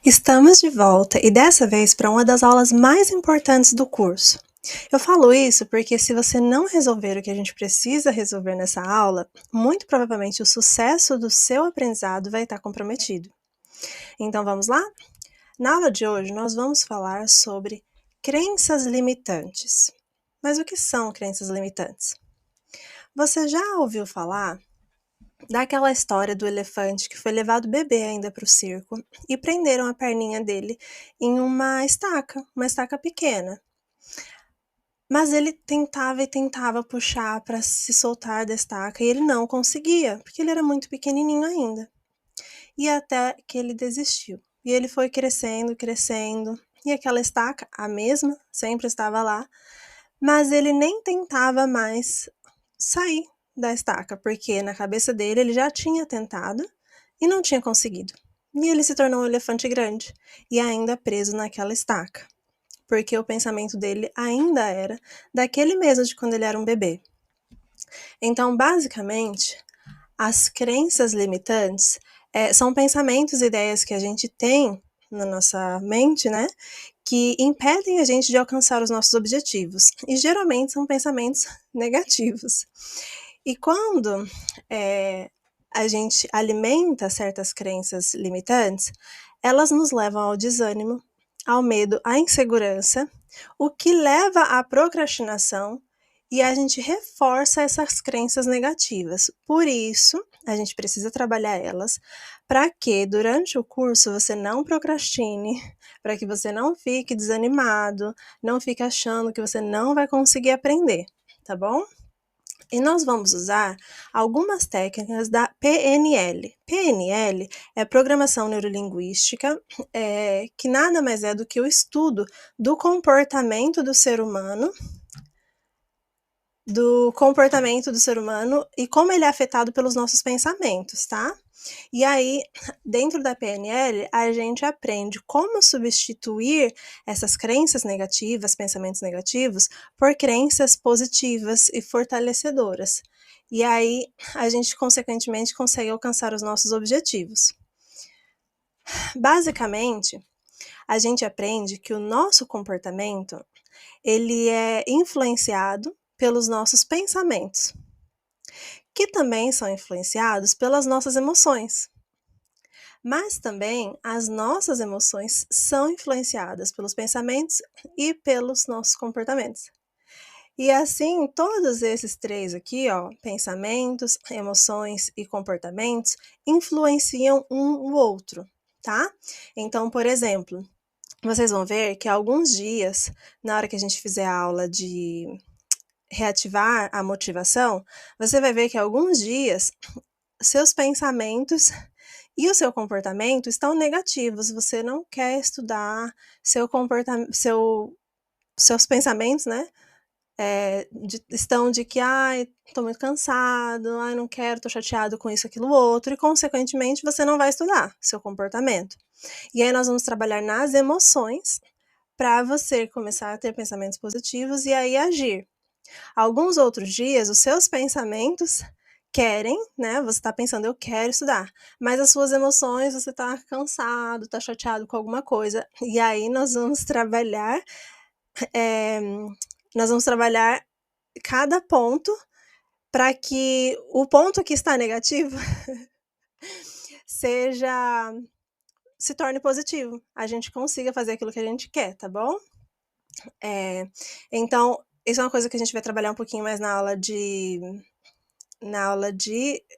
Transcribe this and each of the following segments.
Estamos de volta e dessa vez para uma das aulas mais importantes do curso. Eu falo isso porque se você não resolver o que a gente precisa resolver nessa aula, muito provavelmente o sucesso do seu aprendizado vai estar comprometido. Então vamos lá? Na aula de hoje nós vamos falar sobre crenças limitantes. Mas o que são crenças limitantes? Você já ouviu falar daquela história do elefante que foi levado bebê ainda para o circo e prenderam a perninha dele em uma estaca pequena. Mas ele tentava e tentava puxar para se soltar da estaca e ele não conseguia, porque ele era muito pequenininho ainda. E até que ele desistiu. E ele foi crescendo, crescendo, e aquela estaca, a mesma, sempre estava lá, mas ele nem tentava mais sair da estaca, porque na cabeça dele ele já tinha tentado e não tinha conseguido. E ele se tornou um elefante grande e ainda preso naquela estaca, porque o pensamento dele ainda era daquele mesmo de quando ele era um bebê. Então, basicamente, as crenças limitantes são pensamentos e ideias que a gente tem na nossa mente, né, que impedem a gente de alcançar os nossos objetivos. E geralmente são pensamentos negativos. E quando a gente alimenta certas crenças limitantes, elas nos levam ao desânimo, ao medo, à insegurança, o que leva à procrastinação e a gente reforça essas crenças negativas. Por isso, a gente precisa trabalhar elas para que durante o curso você não procrastine, para que você não fique desanimado, não fique achando que você não vai conseguir aprender, tá bom? E nós vamos usar algumas técnicas da PNL. PNL é Programação Neurolinguística, que nada mais é do que o estudo do comportamento do ser humano, e como ele é afetado pelos nossos pensamentos, tá? E aí, dentro da PNL, a gente aprende como substituir essas crenças negativas, pensamentos negativos, por crenças positivas e fortalecedoras. E aí, a gente, consequentemente, consegue alcançar os nossos objetivos. Basicamente, a gente aprende que o nosso comportamento, ele é influenciado pelos nossos pensamentos, que também são influenciados pelas nossas emoções. Mas também as nossas emoções são influenciadas pelos pensamentos e pelos nossos comportamentos. E assim, todos esses três aqui, ó, pensamentos, emoções e comportamentos, influenciam um o outro, tá? Então, por exemplo, vocês vão ver que alguns dias, na hora que a gente fizer a aula de reativar a motivação, você vai ver que alguns dias seus pensamentos e o seu comportamento estão negativos, você não quer estudar, seus pensamentos, né, estão de que, ai, tô muito cansado, ai, não quero, tô chateado com isso, aquilo, outro, e consequentemente você não vai estudar seu comportamento. E aí nós vamos trabalhar nas emoções para você começar a ter pensamentos positivos e aí agir. Alguns outros dias, os seus pensamentos querem, né? Você está pensando, eu quero estudar, mas as suas emoções, você está cansado, está chateado com alguma coisa, e aí nós vamos trabalhar cada ponto para que o ponto que está negativo se torne positivo, a gente consiga fazer aquilo que a gente quer, tá bom? Então, isso é uma coisa que a gente vai trabalhar um pouquinho mais na aula de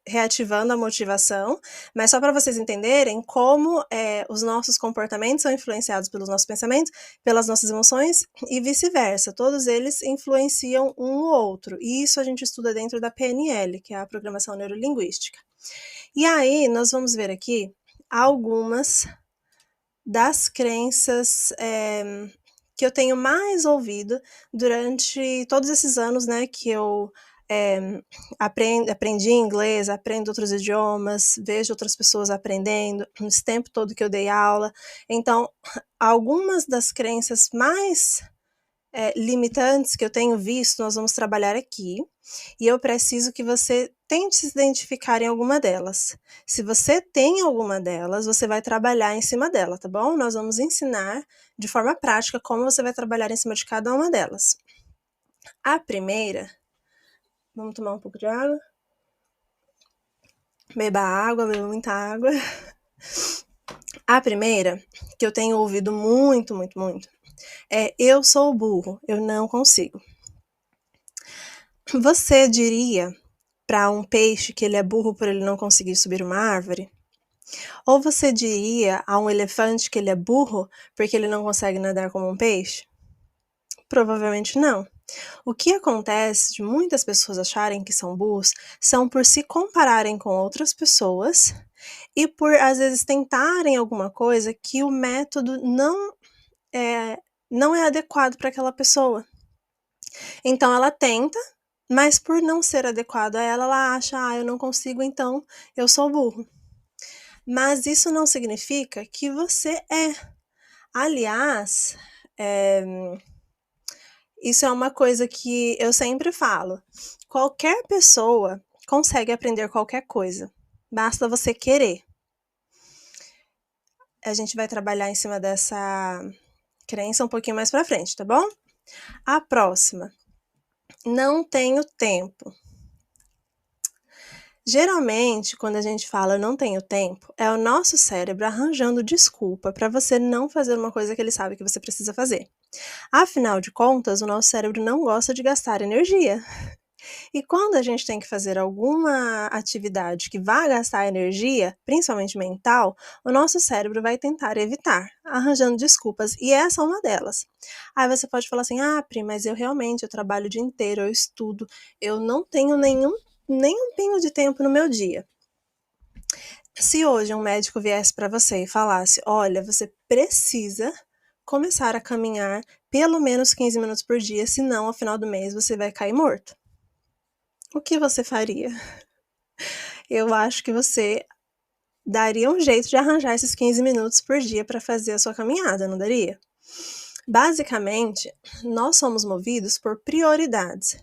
reativando a motivação, mas só para vocês entenderem como os nossos comportamentos são influenciados pelos nossos pensamentos, pelas nossas emoções e vice-versa. Todos eles influenciam um o outro. E isso a gente estuda dentro da PNL, que é a Programação Neurolinguística. E aí, nós vamos ver aqui algumas das crenças que eu tenho mais ouvido durante todos esses anos, né, que eu aprendi inglês, aprendo outros idiomas, vejo outras pessoas aprendendo, nesse tempo todo que eu dei aula. Então, algumas das crenças mais limitantes que eu tenho visto, nós vamos trabalhar aqui, e eu preciso que você tente se identificar em alguma delas. Se você tem alguma delas, você vai trabalhar em cima dela, tá bom? Nós vamos ensinar de forma prática como você vai trabalhar em cima de cada uma delas. A primeira, vamos tomar um pouco de água. Beba muita água. A primeira, que eu tenho ouvido muito, é: eu sou burro, eu não consigo. Você diria para um peixe que ele é burro por ele não conseguir subir uma árvore? Ou você diria a um elefante que ele é burro porque ele não consegue nadar como um peixe? Provavelmente não. O que acontece de muitas pessoas acharem que são burros são por se compararem com outras pessoas e por, às vezes, tentarem alguma coisa que o método não é adequado para aquela pessoa. Então ela tenta, mas por não ser adequado a ela, ela acha: eu não consigo, então eu sou burro. Mas isso não significa que você é. Aliás, isso é uma coisa que eu sempre falo: qualquer pessoa consegue aprender qualquer coisa, basta você querer. A gente vai trabalhar em cima dessa crença um pouquinho mais pra frente, tá bom? A próxima: não tenho tempo. Geralmente, quando a gente fala não tenho tempo, é o nosso cérebro arranjando desculpa para você não fazer uma coisa que ele sabe que você precisa fazer. Afinal de contas, o nosso cérebro não gosta de gastar energia. E quando a gente tem que fazer alguma atividade que vá gastar energia, principalmente mental, o nosso cérebro vai tentar evitar, arranjando desculpas, e essa é uma delas. Aí você pode falar assim: Pri, mas eu trabalho o dia inteiro, eu estudo, eu não tenho nenhum pingo de tempo no meu dia. Se hoje um médico viesse para você e falasse: olha, você precisa começar a caminhar pelo menos 15 minutos por dia, senão ao final do mês você vai cair morto. O que você faria? Eu acho que você daria um jeito de arranjar esses 15 minutos por dia para fazer a sua caminhada, não daria? Basicamente, nós somos movidos por prioridades.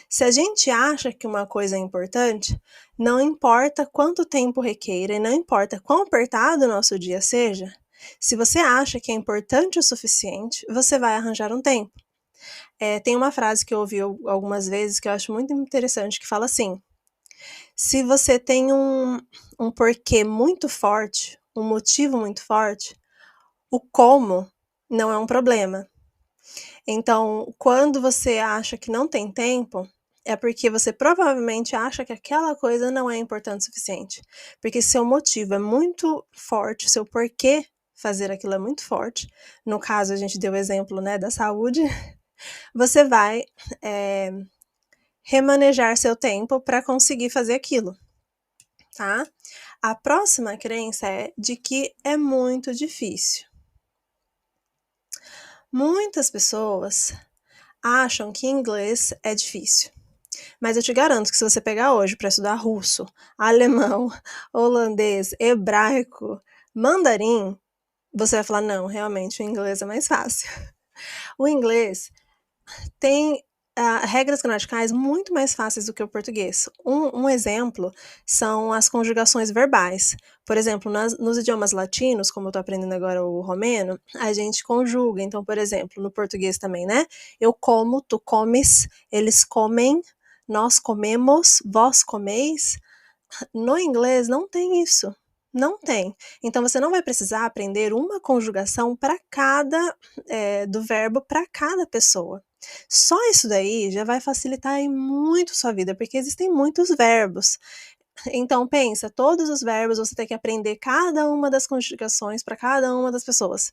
Se a gente acha que uma coisa é importante, não importa quanto tempo requeira e não importa quão apertado o nosso dia seja, se você acha que é importante o suficiente, você vai arranjar um tempo. Tem uma frase que eu ouvi algumas vezes que eu acho muito interessante, que fala assim: se você tem um porquê muito forte, um motivo muito forte, o como não é um problema. Então, quando você acha que não tem tempo, é porque você provavelmente acha que aquela coisa não é importante o suficiente. Porque seu motivo é muito forte, seu porquê fazer aquilo é muito forte. No caso, a gente deu o exemplo, né, da saúde. Você vai remanejar seu tempo para conseguir fazer aquilo, tá? A próxima crença é de que é muito difícil. Muitas pessoas acham que inglês é difícil. Mas eu te garanto que se você pegar hoje para estudar russo, alemão, holandês, hebraico, mandarim, você vai falar: não, realmente o inglês é mais fácil. O inglês tem regras gramaticais muito mais fáceis do que o português. Um exemplo são as conjugações verbais. Por exemplo, nos idiomas latinos, como eu estou aprendendo agora o romeno, a gente conjuga. Então, por exemplo, no português também, né? Eu como, tu comes, eles comem, nós comemos, vós comeis. No inglês não tem isso. Não tem. Então você não vai precisar aprender uma conjugação para cada do verbo para cada pessoa. Só isso daí já vai facilitar muito sua vida, porque existem muitos verbos. Então pensa, todos os verbos você tem que aprender cada uma das conjugações para cada uma das pessoas.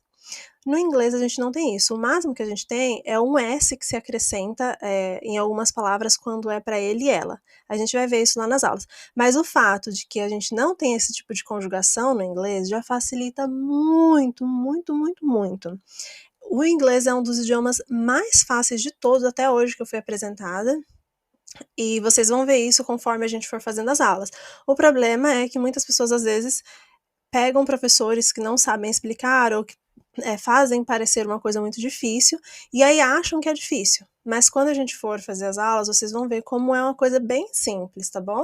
No inglês a gente não tem isso. O máximo que a gente tem é um S que se acrescenta em algumas palavras quando é para ele e ela. A gente vai ver isso lá nas aulas. Mas o fato de que a gente não tem esse tipo de conjugação no inglês já facilita muito. O inglês é um dos idiomas mais fáceis de todos até hoje que eu fui apresentada. E vocês vão ver isso conforme a gente for fazendo as aulas. O problema é que muitas pessoas às vezes pegam professores que não sabem explicar ou que fazem parecer uma coisa muito difícil, e aí acham que é difícil. Mas quando a gente for fazer as aulas, vocês vão ver como é uma coisa bem simples, tá bom?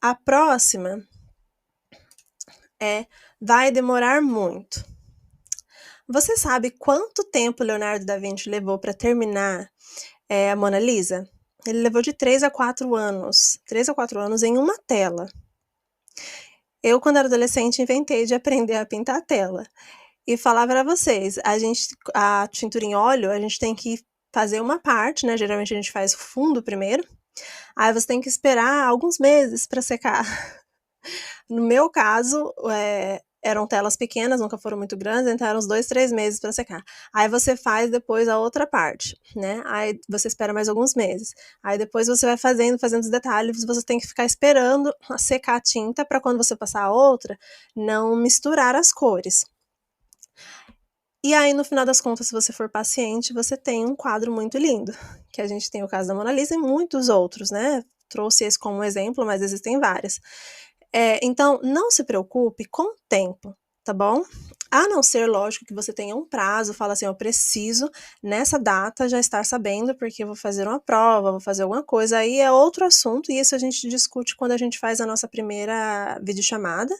A próxima vai demorar muito. Você sabe quanto tempo Leonardo da Vinci levou para terminar a Mona Lisa? Ele levou de 3 a 4 anos. 3 a 4 anos em uma tela. Eu, quando era adolescente, inventei de aprender a pintar a tela. E falar para vocês, a tintura em óleo, a gente tem que fazer uma parte, né? Geralmente a gente faz o fundo primeiro. Aí você tem que esperar alguns meses para secar. No meu caso, eram telas pequenas, nunca foram muito grandes, então eram uns 2, 3 meses para secar. Aí você faz depois a outra parte, né? Aí você espera mais alguns meses. Aí depois você vai fazendo os detalhes, você tem que ficar esperando secar a tinta para quando você passar a outra, não misturar as cores. E aí, no final das contas, se você for paciente, você tem um quadro muito lindo, que a gente tem o caso da Mona Lisa e muitos outros, né? Trouxe esse como exemplo, mas existem várias. Então, não se preocupe com o tempo, tá bom? A não ser, lógico, que você tenha um prazo, fala assim, eu preciso, nessa data, já estar sabendo, porque eu vou fazer uma prova, vou fazer alguma coisa, aí é outro assunto, e isso a gente discute quando a gente faz a nossa primeira videochamada,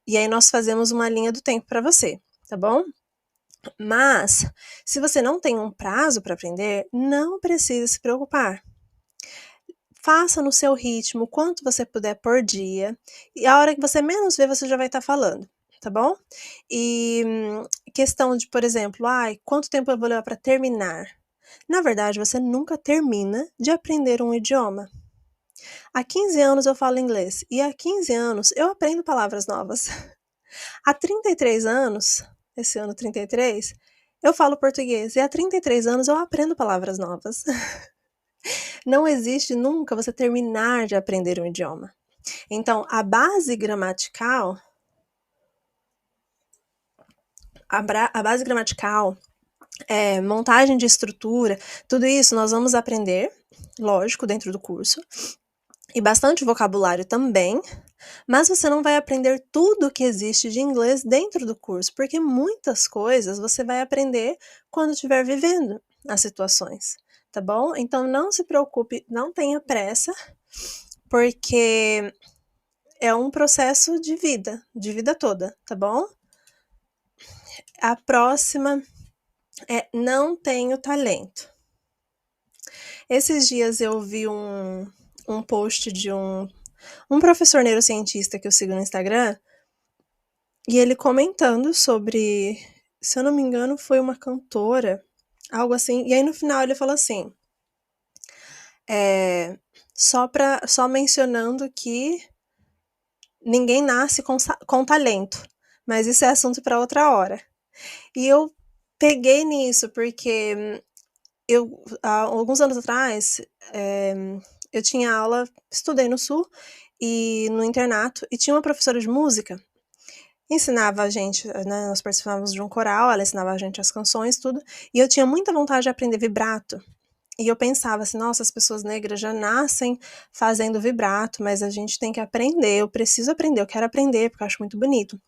e aí nós fazemos uma linha do tempo para você, tá bom? Mas, se você não tem um prazo para aprender, não precisa se preocupar. Faça no seu ritmo, quanto você puder por dia, e a hora que você menos vê, você já vai estar falando, tá bom? E questão de, por exemplo, quanto tempo eu vou levar para terminar? Na verdade, você nunca termina de aprender um idioma. Há 15 anos eu falo inglês, e há 15 anos eu aprendo palavras novas. Há 33 anos, esse ano 33, eu falo português, e há 33 anos eu aprendo palavras novas. Não existe nunca você terminar de aprender um idioma. Então, a base gramatical, montagem de estrutura, tudo isso nós vamos aprender, lógico, dentro do curso, e bastante vocabulário também, mas você não vai aprender tudo que existe de inglês dentro do curso, porque muitas coisas você vai aprender quando estiver vivendo as situações, tá bom? Então não se preocupe, não tenha pressa, porque é um processo de vida toda, tá bom? A próxima é não tenho talento. Esses dias eu vi um post de um professor neurocientista que eu sigo no Instagram, e ele comentando sobre, se eu não me engano, foi uma cantora, algo assim, e aí no final ele falou assim, só mencionando que ninguém nasce com talento, mas isso é assunto para outra hora. E eu peguei nisso, porque há alguns anos atrás, eu tinha aula, estudei no Sul, e no internato, e tinha uma professora de música, ensinava a gente, né, nós participávamos de um coral, ela ensinava a gente as canções, tudo, e eu tinha muita vontade de aprender vibrato. E eu pensava assim, nossa, as pessoas negras já nascem fazendo vibrato, mas a gente tem que aprender, eu preciso aprender, eu quero aprender, porque eu acho muito bonito.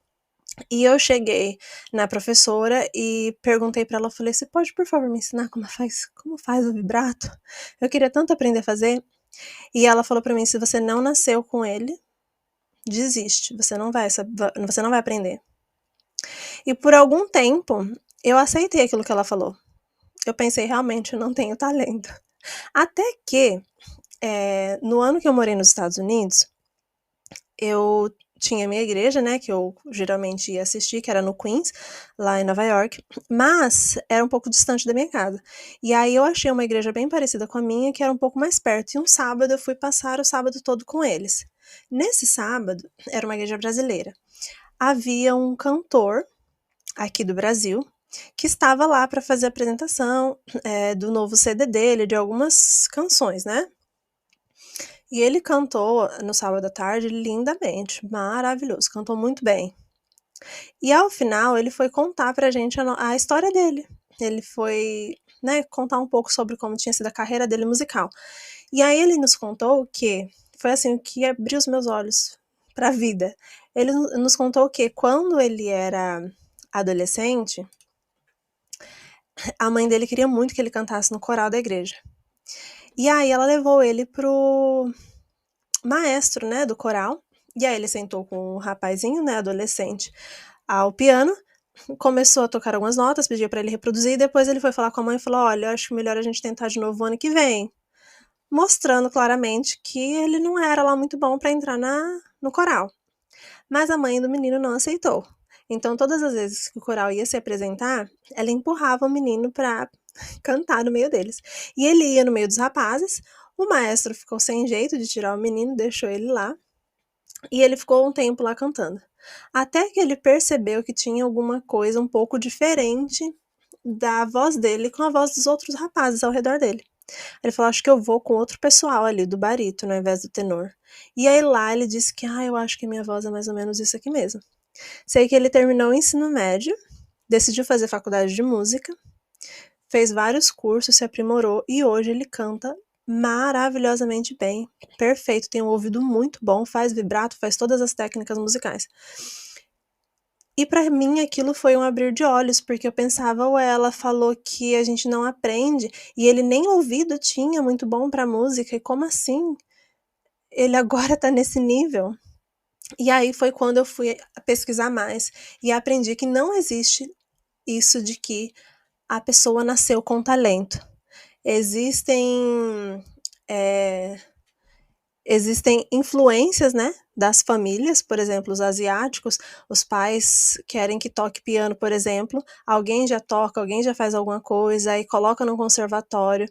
E eu cheguei na professora e perguntei para ela, falei, você pode, por favor, me ensinar como faz o vibrato? Eu queria tanto aprender a fazer. E ela falou para mim, se você não nasceu com ele, desiste, você não vai aprender. E por algum tempo, eu aceitei aquilo que ela falou. Eu pensei, realmente, eu não tenho talento. Até que, no ano que eu morei nos Estados Unidos, eu tinha minha igreja, né, que eu geralmente ia assistir, que era no Queens, lá em Nova York, mas era um pouco distante da minha casa. E aí eu achei uma igreja bem parecida com a minha, que era um pouco mais perto, e um sábado eu fui passar o sábado todo com eles. Nesse sábado, era uma igreja brasileira. Havia um cantor aqui do Brasil, que estava lá para fazer a apresentação do novo CD dele, de algumas canções, né? E ele cantou no sábado à tarde lindamente, maravilhoso, cantou muito bem. E ao final ele foi contar pra gente a história dele. Ele foi, né, contar um pouco sobre como tinha sido a carreira dele musical. E aí ele nos contou que foi assim o que abriu os meus olhos para a vida. Ele nos contou que quando ele era adolescente, a mãe dele queria muito que ele cantasse no coral da igreja. E aí ela levou ele pro maestro, né, do coral, e aí ele sentou com o rapazinho, né, adolescente, ao piano, começou a tocar algumas notas, pedia pra ele reproduzir, e depois ele foi falar com a mãe e falou: "Olha, eu acho melhor a gente tentar de novo o ano que vem", mostrando claramente que ele não era lá muito bom pra entrar no coral. Mas a mãe do menino não aceitou. Então, todas as vezes que o coral ia se apresentar, ela empurrava o menino pra cantar no meio deles. E ele ia no meio dos rapazes, o maestro ficou sem jeito de tirar o menino, deixou ele lá, e ele ficou um tempo lá cantando. Até que ele percebeu que tinha alguma coisa um pouco diferente da voz dele com a voz dos outros rapazes ao redor dele. Ele falou: "Acho que eu vou com outro pessoal ali do barítono ao invés do tenor". E aí lá ele disse que: "Ah, eu acho que minha voz é mais ou menos isso aqui mesmo". Sei que ele terminou o ensino médio, decidiu fazer faculdade de música, fez vários cursos, se aprimorou e hoje ele canta maravilhosamente bem, perfeito, tem um ouvido muito bom, faz vibrato, faz todas as técnicas musicais. E pra mim aquilo foi um abrir de olhos, porque eu pensava: "Ué, ela falou que a gente não aprende, e ele nem ouvido tinha muito bom pra música, e como assim? Ele agora tá nesse nível?". E aí foi quando eu fui pesquisar mais, e aprendi que não existe isso de que a pessoa nasceu com talento. Existem, eh, existem influências, né, das famílias, por exemplo, os asiáticos, os pais querem que toque piano, por exemplo, alguém já toca, alguém já faz alguma coisa, aí coloca no conservatório,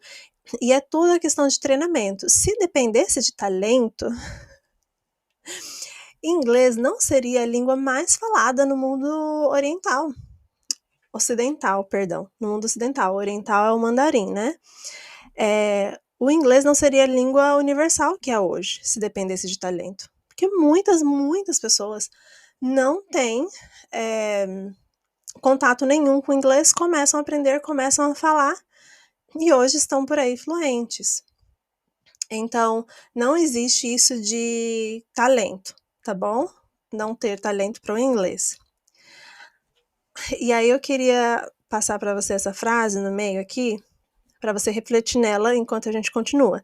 e é tudo a questão de treinamento. Se dependesse de talento, inglês não seria a língua mais falada no mundo oriental. Ocidental, perdão, no mundo ocidental. O oriental é o mandarim, né? O inglês não seria a língua universal que é hoje, se dependesse de talento. Porque muitas pessoas não têm contato nenhum com o inglês, começam a aprender, começam a falar e hoje estão por aí fluentes. Então, não existe isso de talento, tá bom? Não ter talento para o inglês. E aí eu queria passar para você essa frase no meio aqui, para você refletir nela enquanto a gente continua.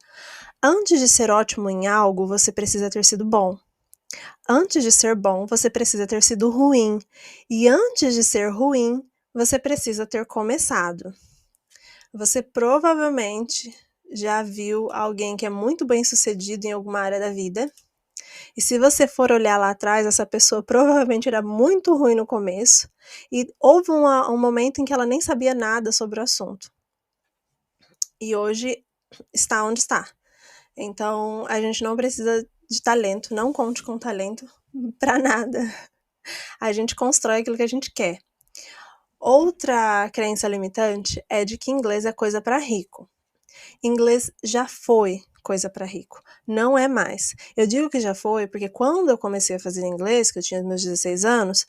Antes de ser ótimo em algo, você precisa ter sido bom. Antes de ser bom, você precisa ter sido ruim. E antes de ser ruim, você precisa ter começado. Você provavelmente já viu alguém que é muito bem sucedido em alguma área da vida. E se você for olhar lá atrás, essa pessoa provavelmente era muito ruim no começo. E houve um momento em que ela nem sabia nada sobre o assunto. E hoje está onde está. Então, a gente não precisa de talento, não conte com talento para nada. A gente constrói aquilo que a gente quer. Outra crença limitante é de que inglês é coisa para rico. Inglês já foi coisa para rico, não é mais. Eu digo que já foi porque quando eu comecei a fazer inglês, que eu tinha meus 16 anos,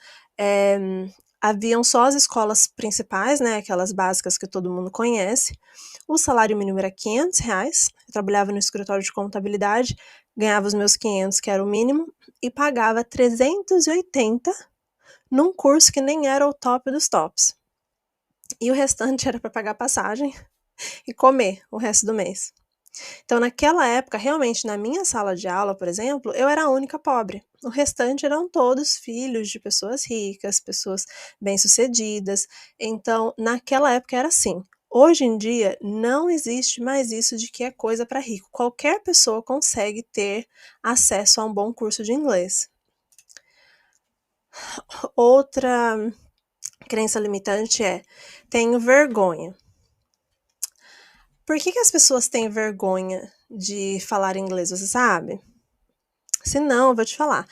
haviam só as escolas principais, né, aquelas básicas que todo mundo conhece. O salário mínimo era R$ 500, eu trabalhava no escritório de contabilidade, ganhava os meus 500, que era o mínimo, e pagava 380 num curso que nem era o top dos tops. E o restante era para pagar passagem e comer o resto do mês. Então, naquela época, realmente, na minha sala de aula, por exemplo, eu era a única pobre. O restante eram todos filhos de pessoas ricas, pessoas bem-sucedidas. Então, naquela época era assim. Hoje em dia, não existe mais isso de que é coisa para rico. Qualquer pessoa consegue ter acesso a um bom curso de inglês. Outra crença limitante é: tenho vergonha. Por que as pessoas têm vergonha de falar inglês, você sabe? Se não, eu vou te falar.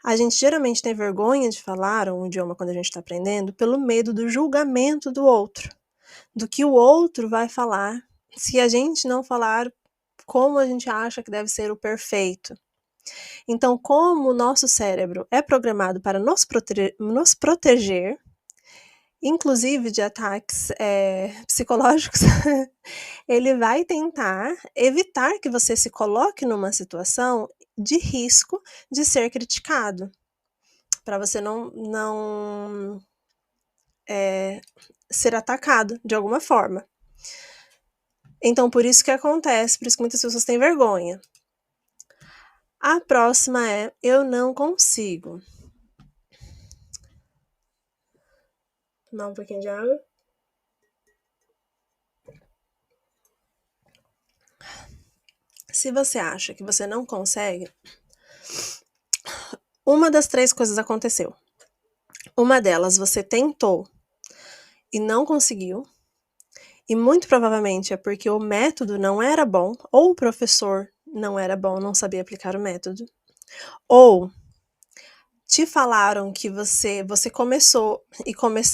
A gente geralmente tem vergonha de falar um idioma quando a gente está aprendendo pelo medo do julgamento do outro, do que o outro vai falar se a gente não falar como a gente acha que deve ser o perfeito. Então, como o nosso cérebro é programado para nos proteger, inclusive de ataques psicológicos, ele vai tentar evitar que você se coloque numa situação de risco de ser criticado, para você não ser atacado de alguma forma. Então, por isso que acontece, por isso que muitas pessoas têm vergonha. A próxima é: eu não consigo. Tomar um pouquinho de água. Se você acha que você não consegue, uma das 3 coisas aconteceu. Uma delas, você tentou e não conseguiu, e muito provavelmente é porque o método não era bom, ou o professor não era bom, não sabia aplicar o método, ou te falaram que você começou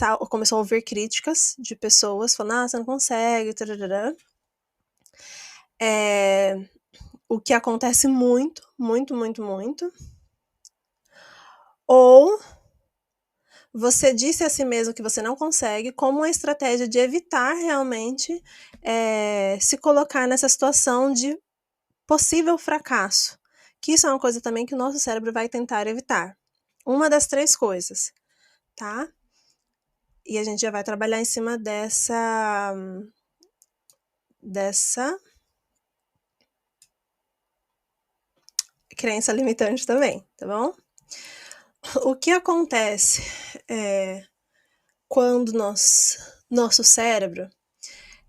a ouvir críticas de pessoas falando, você não consegue, tarará. O que acontece muito, muito, muito, muito. Ou você disse a si mesmo que você não consegue, como uma estratégia de evitar realmente se colocar nessa situação de possível fracasso. Que isso é uma coisa também que o nosso cérebro vai tentar evitar. Uma das 3 coisas, tá? E a gente já vai trabalhar em cima dessa crença limitante também, tá bom? O que acontece quando nosso cérebro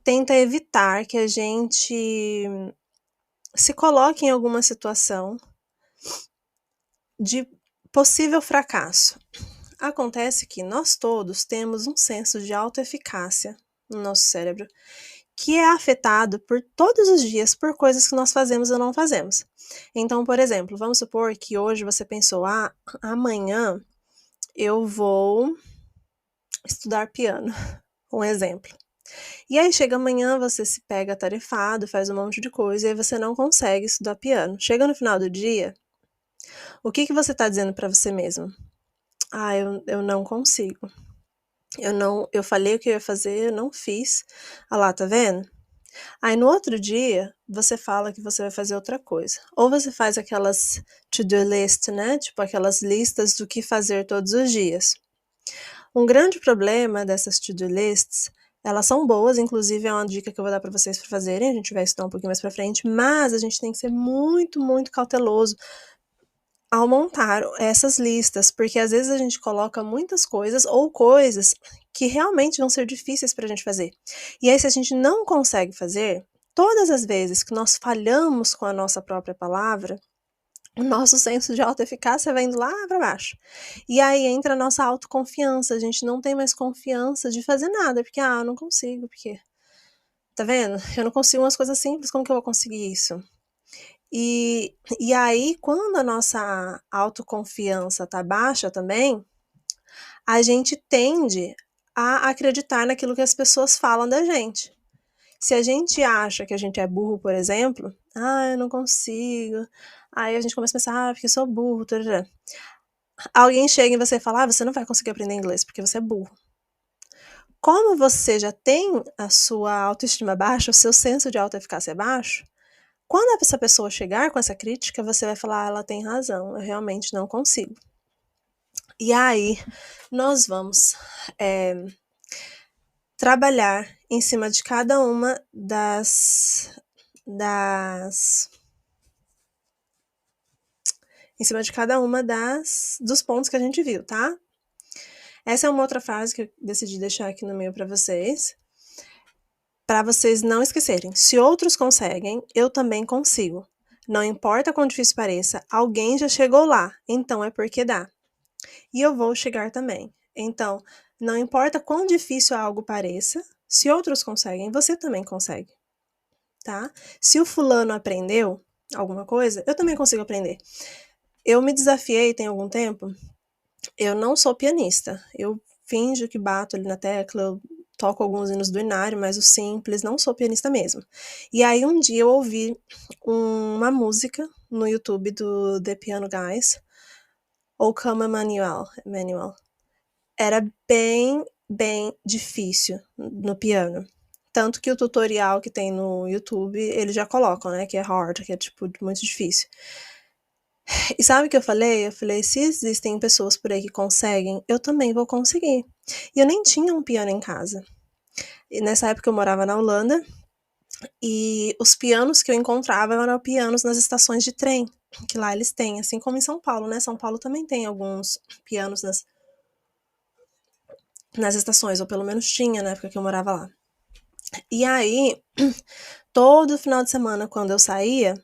tenta evitar que a gente se coloque em alguma situação de possível fracasso? Acontece que nós todos temos um senso de autoeficácia no nosso cérebro, que é afetado por todos os dias por coisas que nós fazemos ou não fazemos. Então, por exemplo, vamos supor que hoje você pensou, amanhã eu vou estudar piano, um exemplo. E aí chega amanhã, você se pega atarefado, faz um monte de coisa e aí você não consegue estudar piano. Chega no final do dia, o que você está dizendo para você mesmo? Eu não consigo. Eu falei o que eu ia fazer, eu não fiz. Lá, tá vendo? Aí no outro dia, você fala que você vai fazer outra coisa. Ou você faz aquelas to-do list, né? Tipo aquelas listas do que fazer todos os dias. Um grande problema dessas to-do lists, elas são boas, inclusive é uma dica que eu vou dar para vocês para fazerem, a gente vai estudar um pouquinho mais para frente, mas a gente tem que ser muito, muito cauteloso ao montar essas listas, porque às vezes a gente coloca muitas coisas ou coisas que realmente vão ser difíceis para a gente fazer. E aí, se a gente não consegue fazer, todas as vezes que nós falhamos com a nossa própria palavra, o nosso senso de autoeficácia vai indo lá para baixo. E aí entra a nossa autoconfiança, a gente não tem mais confiança de fazer nada, porque, eu não consigo, porque, tá vendo? Eu não consigo umas coisas simples, como que eu vou conseguir isso? E aí, quando a nossa autoconfiança tá baixa também, a gente tende a acreditar naquilo que as pessoas falam da gente. Se a gente acha que a gente é burro, por exemplo, eu não consigo. Aí a gente começa a pensar, porque eu sou burro. Tarará. Alguém chega em você e fala, você não vai conseguir aprender inglês porque você é burro. Como você já tem a sua autoestima baixa, o seu senso de autoeficácia é baixo, quando essa pessoa chegar com essa crítica, você vai falar, ela tem razão, eu realmente não consigo. E aí, nós vamos trabalhar em cima de cada uma em cima de cada uma dos pontos que a gente viu, tá? Essa é uma outra frase que eu decidi deixar aqui no meio para vocês não esquecerem. Se outros conseguem, eu também consigo. Não importa quão difícil pareça, alguém já chegou lá, então é porque dá. E eu vou chegar também. Então, não importa quão difícil algo pareça, se outros conseguem, você também consegue, tá? Se o fulano aprendeu alguma coisa, eu também consigo aprender. Eu me desafiei tem algum tempo, eu não sou pianista, eu finjo que bato ali na tecla, eu toco alguns hinos do Inário, mas o simples, não sou pianista mesmo. E aí um dia eu ouvi uma música no YouTube do The Piano Guys, ou Come Emmanuel. Era bem, bem difícil no piano. Tanto que o tutorial que tem no YouTube, eles já colocam, né, que é hard, que é, tipo, muito difícil. E sabe o que eu falei? Eu falei, se existem pessoas por aí que conseguem, eu também vou conseguir. E eu nem tinha um piano em casa. E nessa época eu morava na Holanda, E os pianos que eu encontrava eram pianos nas estações de trem, que lá eles têm, assim como em São Paulo, né? São Paulo também tem alguns pianos nas estações, ou pelo menos tinha na época que eu morava lá. E aí, todo final de semana, quando eu saía,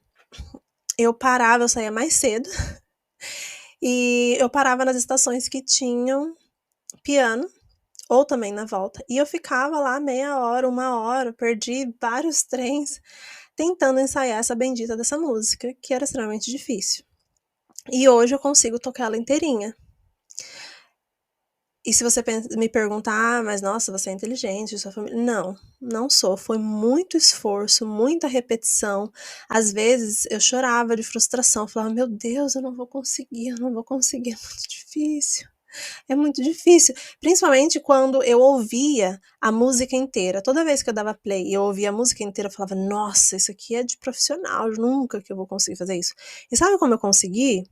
eu saía mais cedo, e eu parava nas estações que tinham piano, ou também na volta, e eu ficava lá meia hora, uma hora, perdi vários trens tentando ensaiar essa bendita dessa música, que era extremamente difícil. E hoje eu consigo tocar ela inteirinha. E se você me perguntar, mas nossa, você é inteligente, sua família. Não, não sou. Foi muito esforço, muita repetição. Às vezes eu chorava de frustração, falava, meu Deus, eu não vou conseguir, é muito difícil. É muito difícil, principalmente quando eu ouvia a música inteira. Toda vez que eu dava play e eu ouvia a música inteira, eu falava, nossa, isso aqui é de profissional, nunca que eu vou conseguir fazer isso. E sabe como eu consegui?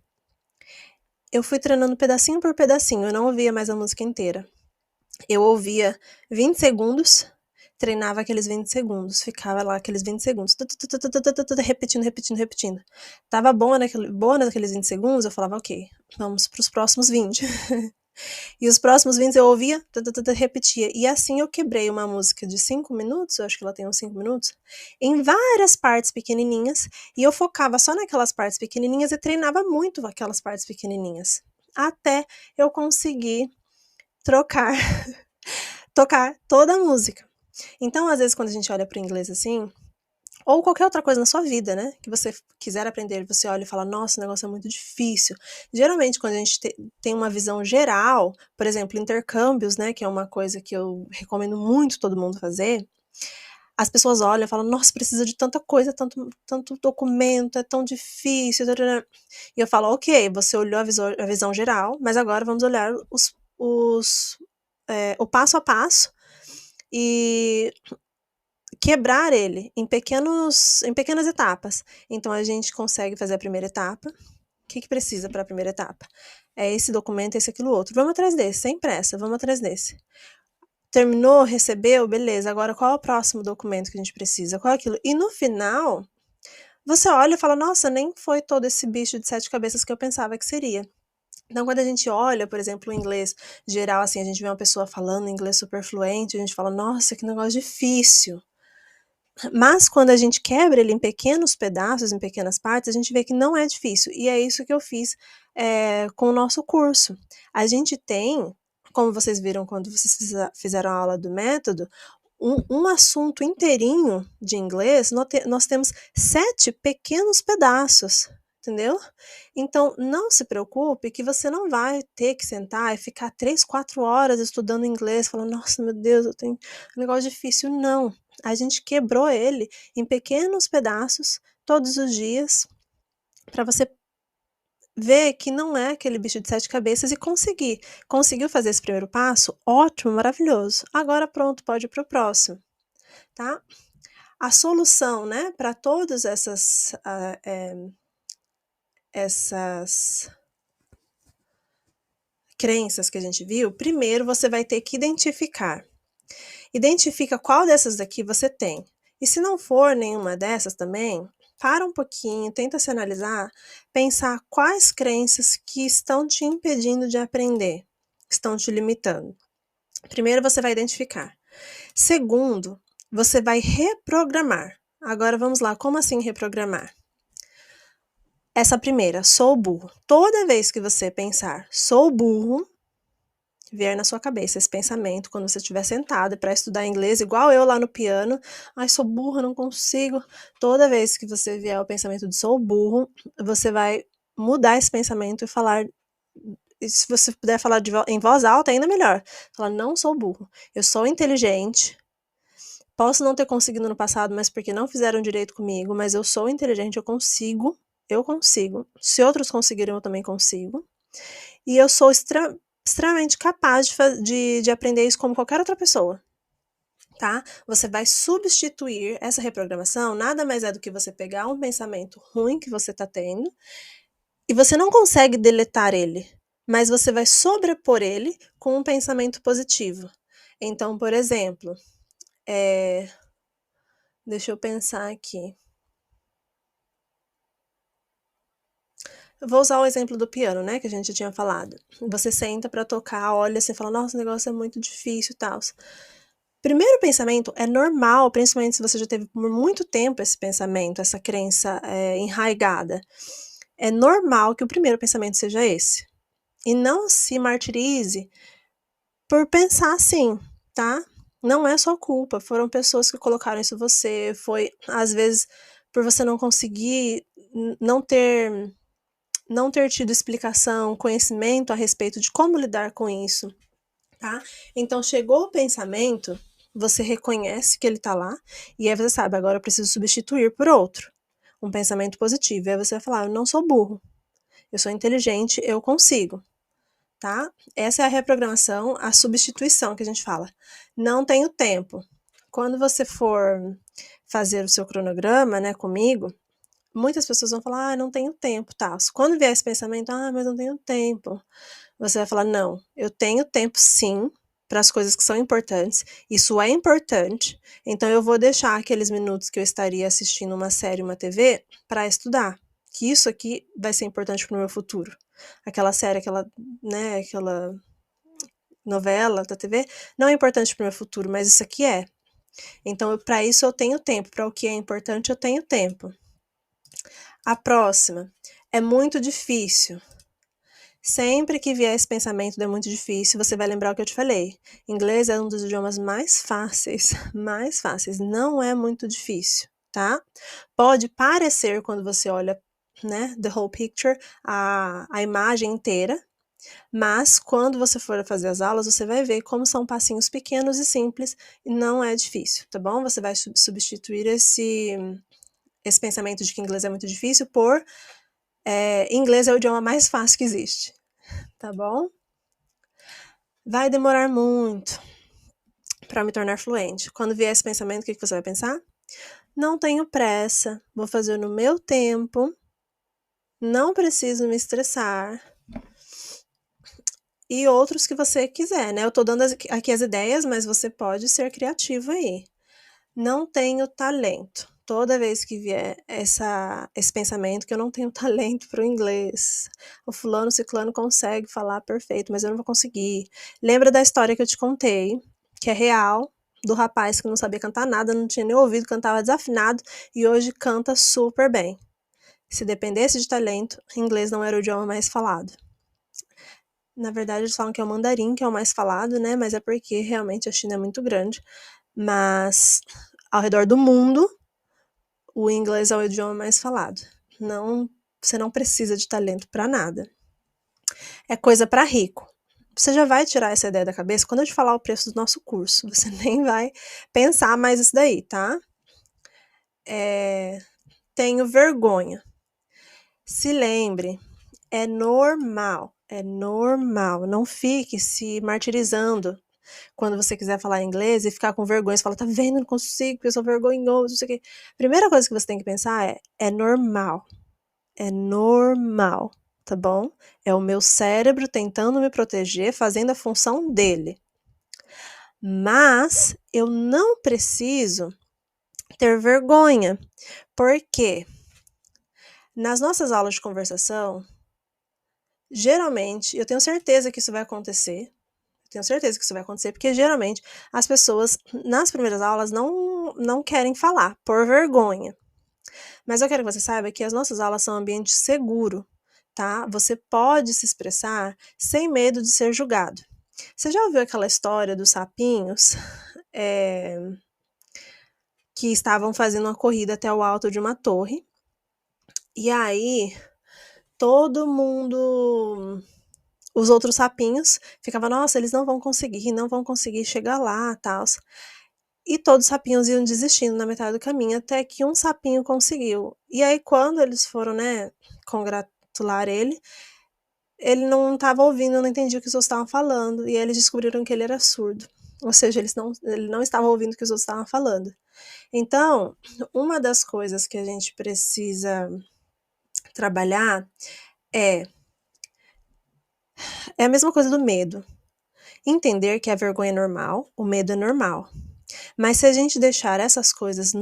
Eu fui treinando pedacinho por pedacinho, eu não ouvia mais a música inteira. Eu ouvia 20 segundos, treinava aqueles 20 segundos, ficava lá aqueles 20 segundos, repetindo, repetindo, repetindo. Tava boa naqueles 20 segundos, eu falava, ok, vamos para os próximos 20. E os próximos 20 eu ouvia, repetia. E assim eu quebrei uma música de 5 minutos, eu acho que ela tem uns 5 minutos, em várias partes pequenininhas, e eu focava só naquelas partes pequenininhas e treinava muito aquelas partes pequenininhas, até eu conseguir trocar, tocar toda a música. Então, às vezes, quando a gente olha para o inglês assim, ou qualquer outra coisa na sua vida, né, que você quiser aprender, você olha e fala, nossa, o negócio é muito difícil. Geralmente, quando a gente tem uma visão geral, por exemplo, intercâmbios, né, que é uma coisa que eu recomendo muito todo mundo fazer, as pessoas olham e falam, nossa, precisa de tanta coisa, tanto documento, é tão difícil. E eu falo, ok, você olhou a visão geral, mas agora vamos olhar o passo a passo e quebrar ele em pequenas etapas. Então a gente consegue fazer a primeira etapa. O que precisa para a primeira etapa? É esse documento, esse, aquilo, outro. Vamos atrás desse, sem pressa, vamos atrás desse. Terminou, recebeu, beleza. Agora qual é o próximo documento que a gente precisa? Qual é aquilo? E no final, você olha e fala, nossa, nem foi todo esse bicho de 7 cabeças que eu pensava que seria. Então, quando a gente olha, por exemplo, o inglês geral, assim, a gente vê uma pessoa falando inglês super fluente, a gente fala, nossa, que negócio difícil. Mas quando a gente quebra ele em pequenos pedaços, em pequenas partes, a gente vê que não é difícil. E é isso que eu fiz com o nosso curso. A gente tem, como vocês viram quando vocês fizeram a aula do método, um assunto inteirinho de inglês, nós temos 7 pequenos pedaços, entendeu? Então, não se preocupe que você não vai ter que sentar e ficar 3, 4 horas estudando inglês, falando, nossa, meu Deus, eu tenho um negócio difícil. Não, a gente quebrou ele em pequenos pedaços, todos os dias, para você ver que não é aquele bicho de 7 cabeças e conseguiu fazer esse primeiro passo? Ótimo, maravilhoso. Agora pronto, pode ir para o próximo, tá? A solução, né, para todas essas crenças que a gente viu, primeiro você vai ter que identificar. Identifica qual dessas daqui você tem. E se não for nenhuma dessas também, para um pouquinho, tenta se analisar, pensar quais crenças que estão te impedindo de aprender, estão te limitando. Primeiro você vai identificar. Segundo, você vai reprogramar. Agora vamos lá, como assim reprogramar? Essa primeira, sou burro. Toda vez que você pensar sou burro, vier na sua cabeça esse pensamento quando você estiver sentado para estudar inglês, igual eu lá no piano, ai, sou burra, não consigo. Toda vez que você vier o pensamento de sou burro, você vai mudar esse pensamento e falar, e se você puder falar em voz alta, ainda melhor. Falar, não sou burro, eu sou inteligente, posso não ter conseguido no passado, mas porque não fizeram direito comigo, mas eu sou inteligente, eu consigo. Se outros conseguiram, eu também consigo. E eu sou extremamente capaz de aprender isso como qualquer outra pessoa, tá? Você vai substituir essa reprogramação, nada mais é do que você pegar um pensamento ruim que você tá tendo, e você não consegue deletar ele, mas você vai sobrepor ele com um pensamento positivo. Então, por exemplo, Deixa eu pensar aqui. Eu vou usar o exemplo do piano, né, que a gente já tinha falado. Você senta pra tocar, olha assim, fala, nossa, o negócio é muito difícil e tal. Primeiro pensamento é normal, principalmente se você já teve por muito tempo esse pensamento, essa crença enraigada. É normal que o primeiro pensamento seja esse. E não se martirize por pensar assim, tá? Não é sua culpa, foram pessoas que colocaram isso em você, foi, às vezes, por você não conseguir, não ter tido explicação, conhecimento a respeito de como lidar com isso, tá? Então, chegou o pensamento, você reconhece que ele tá lá, e aí você sabe, agora eu preciso substituir por outro. Um pensamento positivo. E aí você vai falar, eu não sou burro, eu sou inteligente, eu consigo, tá? Essa é a reprogramação, a substituição que a gente fala. Não tenho tempo. Quando você for fazer o seu cronograma, né, comigo, muitas pessoas vão falar, não tenho tempo, tá? Quando vier esse pensamento, mas não tenho tempo, você vai falar, não, eu tenho tempo sim, para as coisas que são importantes, isso é importante, então eu vou deixar aqueles minutos que eu estaria assistindo uma série, uma TV, para estudar, que isso aqui vai ser importante para o meu futuro. Aquela série, aquela novela da TV, não é importante para o meu futuro, mas isso aqui é. Então, para isso eu tenho tempo, para o que é importante eu tenho tempo. A próxima, é muito difícil. Sempre que vier esse pensamento de é muito difícil, você vai lembrar o que eu te falei. Inglês é um dos idiomas mais fáceis, não é muito difícil, tá? Pode parecer quando você olha, né, the whole picture, a imagem inteira, mas quando você for fazer as aulas, você vai ver como são passinhos pequenos e simples e não é difícil, tá bom? Você vai substituir esse pensamento de que inglês é muito difícil por inglês é o idioma mais fácil que existe, tá bom? Vai demorar muito para me tornar fluente. Quando vier esse pensamento, o que você vai pensar? Não tenho pressa, vou fazer no meu tempo, não preciso me estressar. E outros que você quiser, né? Eu tô dando aqui as ideias, mas você pode ser criativo aí. Não tenho talento. Toda vez que vier esse pensamento que eu não tenho talento para o inglês, o fulano, o ciclano consegue falar perfeito, mas eu não vou conseguir. Lembra da história que eu te contei, que é real, do rapaz que não sabia cantar nada, não tinha nem ouvido, cantava desafinado e hoje canta super bem. Se dependesse de talento, inglês não era o idioma mais falado. Na verdade, eles falam que é o mandarim que é o mais falado, né? Mas é porque realmente a China é muito grande. Mas ao redor do mundo, o inglês é o idioma mais falado. Você não precisa de talento para nada. É coisa para rico. Você já vai tirar essa ideia da cabeça quando eu te falar o preço do nosso curso. Você nem vai pensar mais isso daí, tá? Tenho vergonha. Se lembre, é normal. Não fique se martirizando quando você quiser falar inglês e ficar com vergonha. Você fala, tá vendo, não consigo, porque eu sou vergonhoso, não sei o quê. Primeira coisa que você tem que pensar é normal. É normal, tá bom? É o meu cérebro tentando me proteger, fazendo a função dele. Mas eu não preciso ter vergonha. Por quê? Nas nossas aulas de conversação, geralmente, eu tenho certeza que isso vai acontecer. Porque geralmente as pessoas, nas primeiras aulas, não querem falar, por vergonha. Mas eu quero que você saiba que as nossas aulas são um ambiente seguro, tá? Você pode se expressar sem medo de ser julgado. Você já ouviu aquela história dos sapinhos que estavam fazendo uma corrida até o alto de uma torre? E aí, todo mundo, os outros sapinhos, ficavam, nossa, eles não vão conseguir chegar lá, tal. E todos os sapinhos iam desistindo na metade do caminho, até que um sapinho conseguiu. E aí, quando eles foram, né, congratular ele não estava ouvindo, não entendia o que os outros estavam falando, e aí eles descobriram que ele era surdo. Ou seja, ele não estava ouvindo o que os outros estavam falando. Então, uma das coisas que a gente precisa trabalhar é a mesma coisa do medo. Entender que a vergonha é normal, o medo é normal. Mas se a gente deixar essas coisas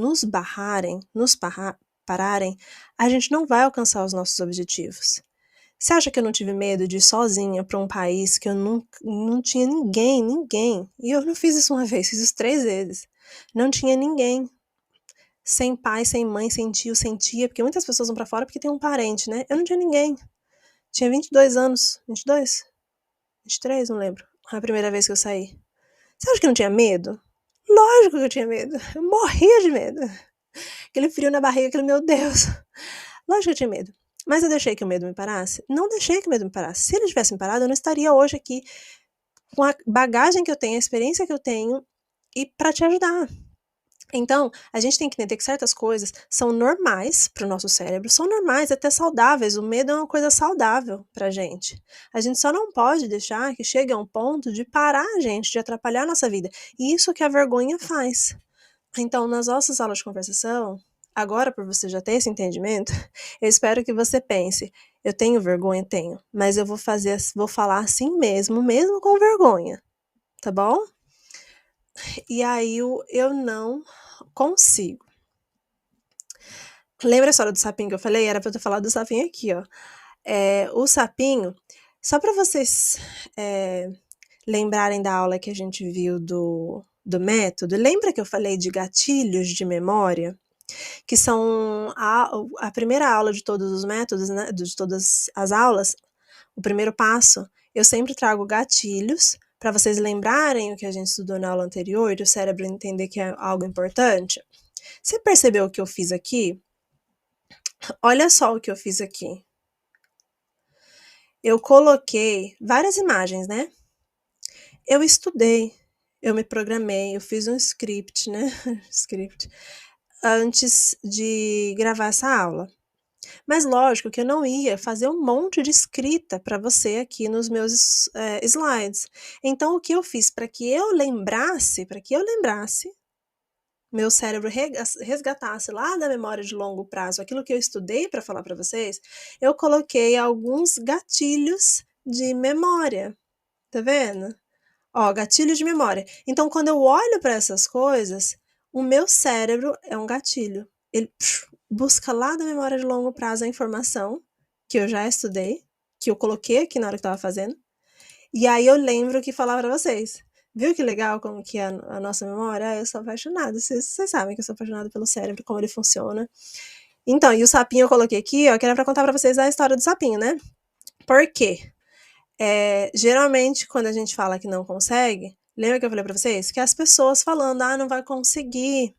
pararem, a gente não vai alcançar os nossos objetivos. Você acha que eu não tive medo de ir sozinha para um país que eu não tinha ninguém? E eu não fiz isso uma vez, fiz isso 3 vezes. Não tinha ninguém. Sem pai, sem mãe, sem tio, sem tia, porque muitas pessoas vão para fora porque tem um parente, né? Eu não tinha ninguém. Tinha 22 anos. 22? 23? Não lembro. A primeira vez que eu saí. Você acha que eu não tinha medo? Lógico que eu tinha medo. Eu morria de medo. Aquele frio na barriga, aquele meu Deus. Lógico que eu tinha medo. Mas eu deixei que o medo me parasse? Não deixei que o medo me parasse. Se ele tivesse me parado, eu não estaria hoje aqui com a bagagem que eu tenho, a experiência que eu tenho e para te ajudar. Então, a gente tem que entender que certas coisas são normais para o nosso cérebro, são normais, até saudáveis. O medo é uma coisa saudável pra gente. A gente só não pode deixar que chegue a um ponto de parar a gente, de atrapalhar a nossa vida. E isso que a vergonha faz. Então, nas nossas aulas de conversação, agora por você já ter esse entendimento, eu espero que você pense, eu tenho vergonha? Tenho, mas eu vou falar assim mesmo com vergonha, tá bom? E aí eu não consigo. Lembra a história do sapinho que eu falei? Era pra eu ter falado do sapinho aqui, ó. O sapinho, só pra vocês lembrarem da aula que a gente viu do método, lembra que eu falei de gatilhos de memória? Que são a primeira aula de todos os métodos, né, de todas as aulas, o primeiro passo, eu sempre trago gatilhos para vocês lembrarem o que a gente estudou na aula anterior e o cérebro entender que é algo importante. Você percebeu o que eu fiz aqui? Olha só o que eu fiz aqui. Eu coloquei várias imagens, né? Eu estudei, eu me programei, eu fiz um script, né? Antes de gravar essa aula. Mas lógico que eu não ia fazer um monte de escrita para você aqui nos meus slides. Então o que eu fiz para que eu lembrasse, meu cérebro resgatasse lá da memória de longo prazo aquilo que eu estudei para falar para vocês, eu coloquei alguns gatilhos de memória. Tá vendo? Ó, gatilho de memória. Então, quando eu olho para essas coisas, o meu cérebro é um gatilho. Ele busca lá da memória de longo prazo a informação que eu já estudei, que eu coloquei aqui na hora que estava fazendo, e aí eu lembro o que falar para vocês. Viu que legal como que é a nossa memória? Eu sou apaixonada. Vocês sabem que eu sou apaixonada pelo cérebro, como ele funciona. Então, e o sapinho eu coloquei aqui, ó, que era para contar para vocês a história do sapinho, né? Por quê? Geralmente, quando a gente fala que não consegue, lembra que eu falei pra vocês? Que as pessoas falando, não vai conseguir,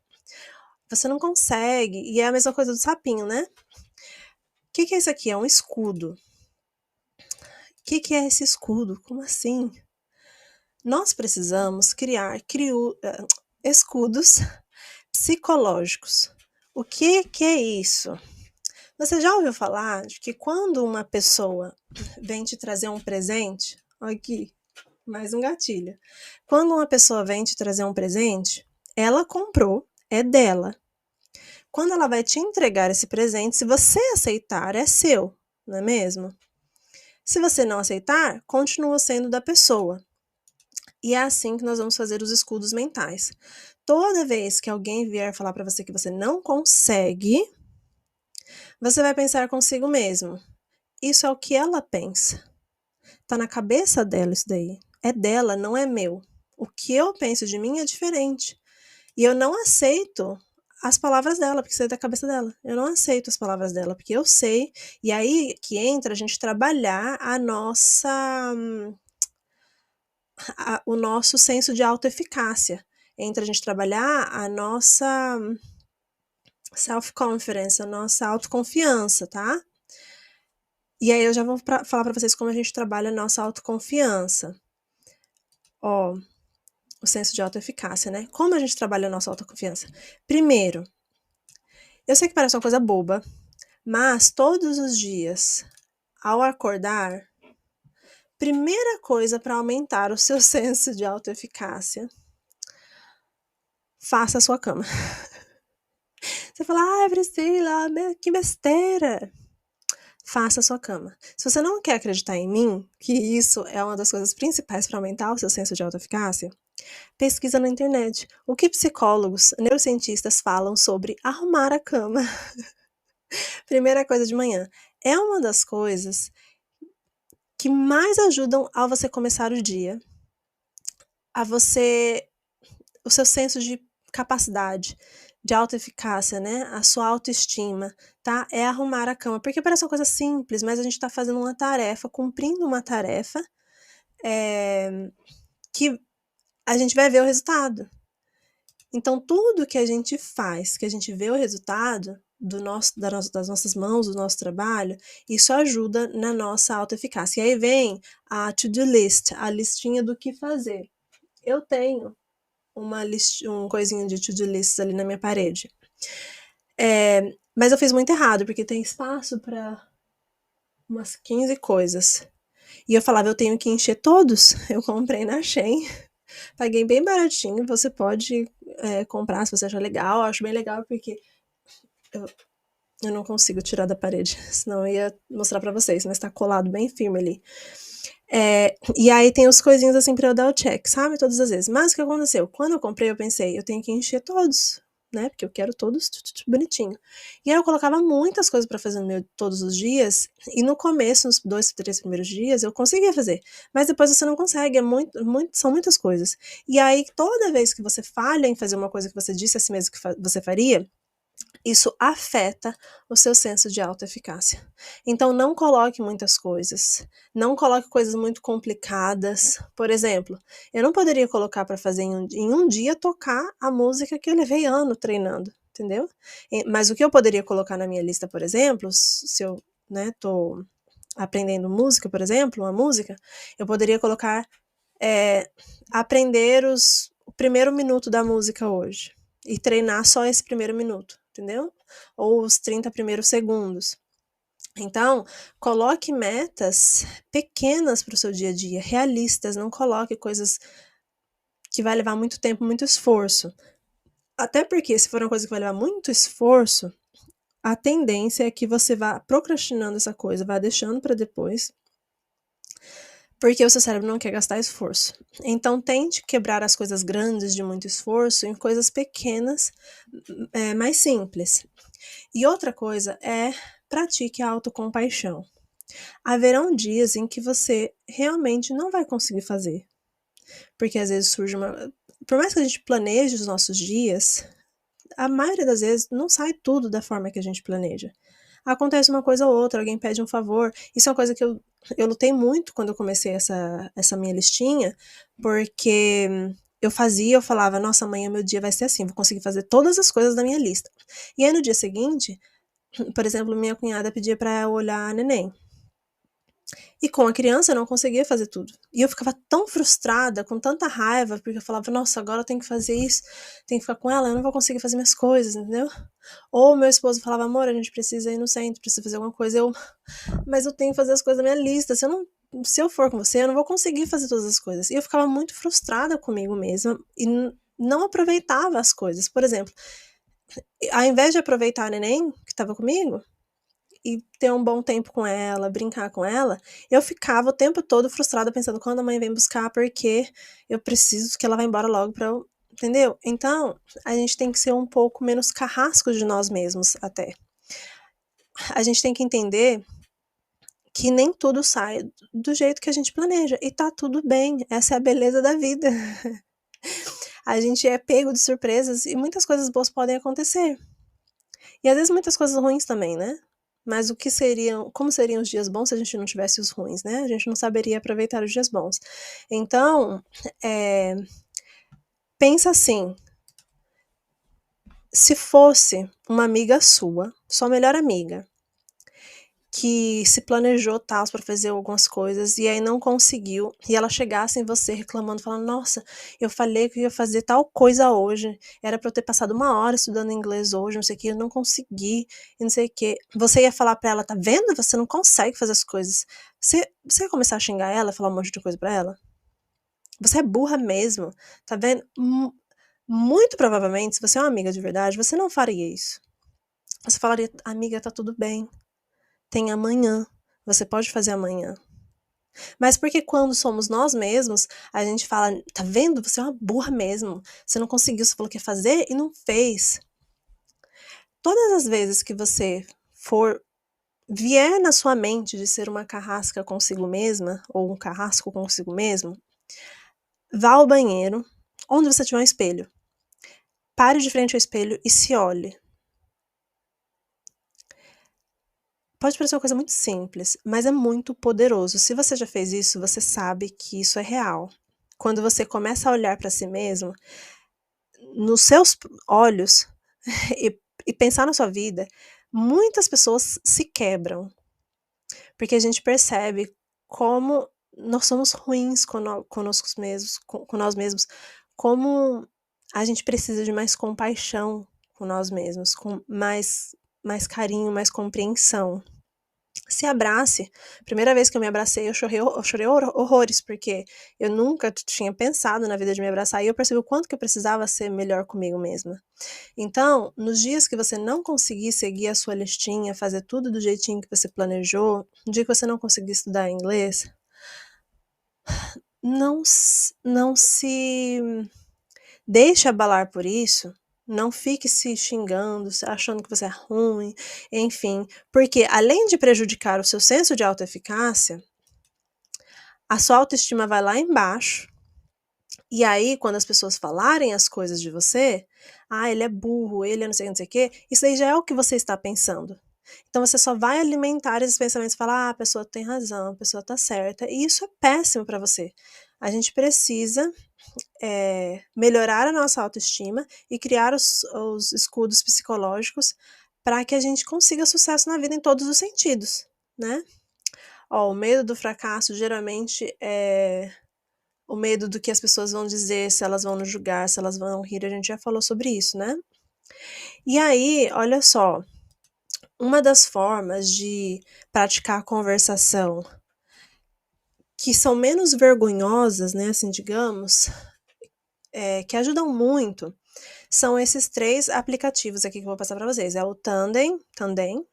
você não consegue, e é a mesma coisa do sapinho, né? O que é isso aqui? É um escudo. O que é esse escudo? Como assim? Nós precisamos criar escudos psicológicos. O que é isso? Você já ouviu falar de que quando uma pessoa vem te trazer um presente, aqui, mais um gatilho. Quando uma pessoa vem te trazer um presente, ela comprou, é dela. Quando ela vai te entregar esse presente, se você aceitar, é seu, não é mesmo? Se você não aceitar, continua sendo da pessoa. E é assim que nós vamos fazer os escudos mentais. Toda vez que alguém vier falar para você que você não consegue, você vai pensar consigo mesmo. Isso é o que ela pensa. Tá na cabeça dela isso daí. É dela, não é meu. O que eu penso de mim é diferente. E eu não aceito as palavras dela, porque isso é da cabeça dela. Eu não aceito as palavras dela, porque eu sei. E aí que entra a gente trabalhar o nosso senso de autoeficácia. Entra a gente trabalhar a nossa self-confidence, a nossa autoconfiança, tá? E aí eu já vou falar para vocês como a gente trabalha a nossa autoconfiança. Ó, o senso de autoeficácia, né? Como a gente trabalha a nossa autoconfiança? Primeiro, eu sei que parece uma coisa boba, mas todos os dias, ao acordar, primeira coisa para aumentar o seu senso de autoeficácia, faça a sua cama. Você fala, Priscila, que besteira. Faça a sua cama. Se você não quer acreditar em mim, que isso é uma das coisas principais para aumentar o seu senso de autoeficácia, Pesquisa na internet. O que psicólogos, neurocientistas falam sobre arrumar a cama? Primeira coisa de manhã. É uma das coisas que mais ajudam a você começar o dia, a você, o seu senso de capacidade, de autoeficácia, né? A sua autoestima, tá? É arrumar a cama. Porque parece uma coisa simples, mas a gente tá fazendo uma tarefa, cumprindo uma tarefa, que a gente vai ver o resultado. Então, tudo que a gente faz, que a gente vê o resultado das nossas mãos, do nosso trabalho, isso ajuda na nossa autoeficácia. E aí vem a to-do list, a listinha do que fazer. Eu tenho um coisinho de to-do list ali na minha parede. Mas eu fiz muito errado, porque tem espaço para umas 15 coisas. E eu falava, eu tenho que encher todos. Eu comprei na Shein, paguei bem baratinho. Você pode comprar se você achar legal. Eu acho bem legal porque eu não consigo tirar da parede, senão eu ia mostrar pra vocês, mas tá colado bem firme ali. E aí tem os coisinhos assim pra eu dar o check, sabe? Todas as vezes. Mas o que aconteceu? Quando eu comprei, eu pensei, eu tenho que encher todos, né? Porque eu quero todos bonitinho. E aí eu colocava muitas coisas pra fazer no meu todos os dias, e no começo, nos 2, 3 primeiros dias, eu conseguia fazer. Mas depois você não consegue, são muitas coisas. E aí, toda vez que você falha em fazer uma coisa que você disse a si mesmo que você faria, isso afeta o seu senso de autoeficácia. Então, não coloque muitas coisas. Não coloque coisas muito complicadas. Por exemplo, eu não poderia colocar para fazer em um dia tocar a música que eu levei ano treinando, entendeu? Mas o que eu poderia colocar na minha lista, por exemplo, se eu tô aprendendo música, por exemplo, uma música, eu poderia colocar aprender o primeiro minuto da música hoje e treinar só esse primeiro minuto, entendeu? Ou os 30 primeiros segundos. Então, coloque metas pequenas para o seu dia a dia, realistas, não coloque coisas que vai levar muito tempo, muito esforço. Até porque, se for uma coisa que vai levar muito esforço, a tendência é que você vá procrastinando essa coisa, vá deixando para depois, porque o seu cérebro não quer gastar esforço. Então, tente quebrar as coisas grandes de muito esforço em coisas pequenas, mais simples. E outra coisa é pratique a autocompaixão. Haverão dias em que você realmente não vai conseguir fazer, porque às vezes surge uma... Por mais que a gente planeje os nossos dias, a maioria das vezes não sai tudo da forma que a gente planeja. Acontece uma coisa ou outra, alguém pede um favor. Isso é uma coisa que eu lutei muito quando eu comecei essa minha listinha, porque eu falava, nossa, amanhã meu dia vai ser assim, vou conseguir fazer todas as coisas da minha lista. E aí no dia seguinte, por exemplo, minha cunhada pedia pra eu olhar a neném. E com a criança eu não conseguia fazer tudo. E eu ficava tão frustrada, com tanta raiva, porque eu falava, nossa, agora eu tenho que fazer isso, tenho que ficar com ela, eu não vou conseguir fazer minhas coisas, entendeu? Ou meu esposo falava, amor, a gente precisa ir no centro, precisa fazer alguma coisa. Mas eu tenho que fazer as coisas da minha lista. Se eu for com você, eu não vou conseguir fazer todas as coisas. E eu ficava muito frustrada comigo mesma e não aproveitava as coisas. Por exemplo, ao invés de aproveitar a neném que estava comigo e ter um bom tempo com ela, brincar com ela, eu ficava o tempo todo frustrada pensando quando a mãe vem buscar, porque eu preciso que ela vá embora logo pra eu, entendeu? Então, a gente tem que ser um pouco menos carrasco de nós mesmos até. A gente tem que entender que nem tudo sai do jeito que a gente planeja, e tá tudo bem, essa é a beleza da vida. A gente é pego de surpresas e muitas coisas boas podem acontecer. E às vezes muitas coisas ruins também, né? Mas como seriam os dias bons se a gente não tivesse os ruins, né? A gente não saberia aproveitar os dias bons. Então, pensa assim, se fosse uma amiga sua melhor amiga, que se planejou tal para fazer algumas coisas e aí não conseguiu, e ela chegasse em você reclamando, falando, nossa, eu falei que eu ia fazer tal coisa hoje, era para eu ter passado 1 hora estudando inglês hoje, não sei o que, eu não consegui, e não sei o que. Você ia falar para ela, tá vendo? Você não consegue fazer as coisas. Você ia começar a xingar ela, falar um monte de coisa para ela? Você é burra mesmo, tá vendo? Muito provavelmente, se você é uma amiga de verdade, você não faria isso. Você falaria, amiga, tá tudo bem, tem amanhã, você pode fazer amanhã. Mas porque quando somos nós mesmos, a gente fala: "Tá vendo? Você é uma burra mesmo. Você não conseguiu, você falou que ia fazer e não fez". Todas as vezes que você for vier na sua mente de ser uma carrasca consigo mesma, ou um carrasco consigo mesmo, vá ao banheiro, onde você tiver um espelho. Pare de frente ao espelho e se olhe. Pode parecer uma coisa muito simples, mas é muito poderoso. Se você já fez isso, você sabe que isso é real. Quando você começa a olhar para si mesmo, nos seus olhos e pensar na sua vida, muitas pessoas se quebram, porque a gente percebe como nós somos ruins conosco mesmos, com nós mesmos, como a gente precisa de mais compaixão com nós mesmos, com mais carinho, mais compreensão. Se abrace. Primeira vez que eu me abracei, eu chorei horrores, porque eu nunca tinha pensado na vida de me abraçar e eu percebi o quanto que eu precisava ser melhor comigo mesma. Então, nos dias que você não conseguir seguir a sua listinha, fazer tudo do jeitinho que você planejou, no dia que você não conseguir estudar inglês, não se deixe abalar por isso, não fique se xingando, achando que você é ruim, enfim, porque além de prejudicar o seu senso de autoeficácia, a sua autoestima vai lá embaixo, e aí quando as pessoas falarem as coisas de você, ele é burro, ele é não sei o que, não sei o quê, isso aí já é o que você está pensando. Então você só vai alimentar esses pensamentos e falar, a pessoa tem razão, a pessoa tá certa, e isso é péssimo para você. A gente precisa melhorar a nossa autoestima e criar os escudos psicológicos para que a gente consiga sucesso na vida em todos os sentidos, né? O medo do fracasso geralmente é o medo do que as pessoas vão dizer, se elas vão nos julgar, se elas vão rir, a gente já falou sobre isso, né? E aí, olha só, uma das formas de praticar a conversação que são menos vergonhosas, né, assim, digamos, que ajudam muito, são esses 3 aplicativos aqui que eu vou passar para vocês. É o Tandem,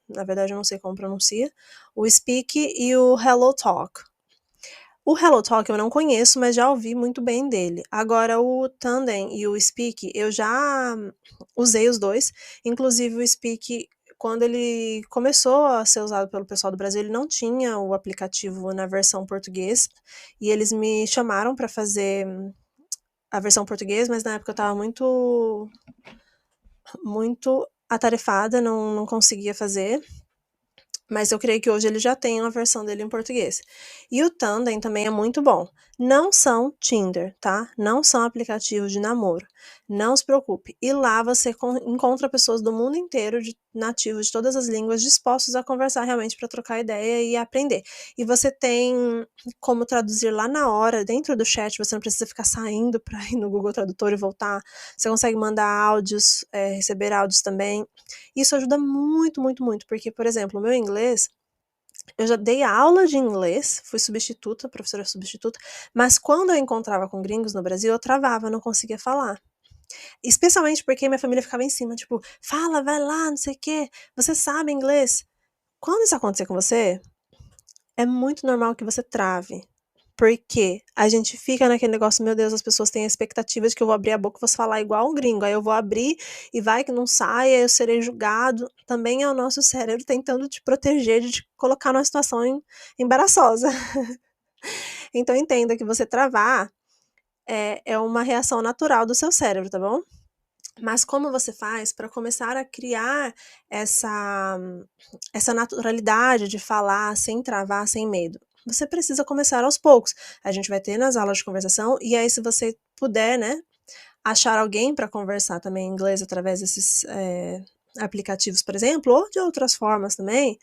na verdade eu não sei como pronuncia, o Speak e o HelloTalk. O HelloTalk eu não conheço, mas já ouvi muito bem dele. Agora o Tandem e o Speak, eu já usei os 2, inclusive o Speak, quando ele começou a ser usado pelo pessoal do Brasil, ele não tinha o aplicativo na versão português, e eles me chamaram para fazer a versão português, mas na época eu estava muito atarefada, não conseguia fazer, mas eu creio que hoje ele já tem uma versão dele em português. E o Tandem também é muito bom. Não são Tinder, tá? Não são aplicativos de namoro. Não se preocupe. E lá você encontra pessoas do mundo inteiro, nativos de todas as línguas, dispostos a conversar realmente para trocar ideia e aprender. E você tem como traduzir lá na hora, dentro do chat, você não precisa ficar saindo para ir no Google Tradutor e voltar. Você consegue mandar áudios, receber áudios também. Isso ajuda muito, muito, muito, porque, por exemplo, o meu inglês, eu já dei aula de inglês, fui substituta, professora substituta, mas quando eu encontrava com gringos no Brasil, eu travava, não conseguia falar. Especialmente porque minha família ficava em cima, tipo, fala, vai lá, não sei o quê, você sabe inglês. Quando isso acontecer com você, é muito normal que você trave. Porque a gente fica naquele negócio, meu Deus, as pessoas têm a expectativa de que eu vou abrir a boca e vou falar igual um gringo. Aí eu vou abrir e vai que não sai, aí eu serei julgado. Também é o nosso cérebro tentando te proteger de te colocar numa situação embaraçosa. Então entenda que você travar é uma reação natural do seu cérebro, tá bom? Mas como você faz para começar a criar essa naturalidade de falar sem travar, sem medo? Você precisa começar aos poucos. A gente vai ter nas aulas de conversação, e aí se você puder, né, achar alguém para conversar também em inglês através desses aplicativos, por exemplo, ou de outras formas também,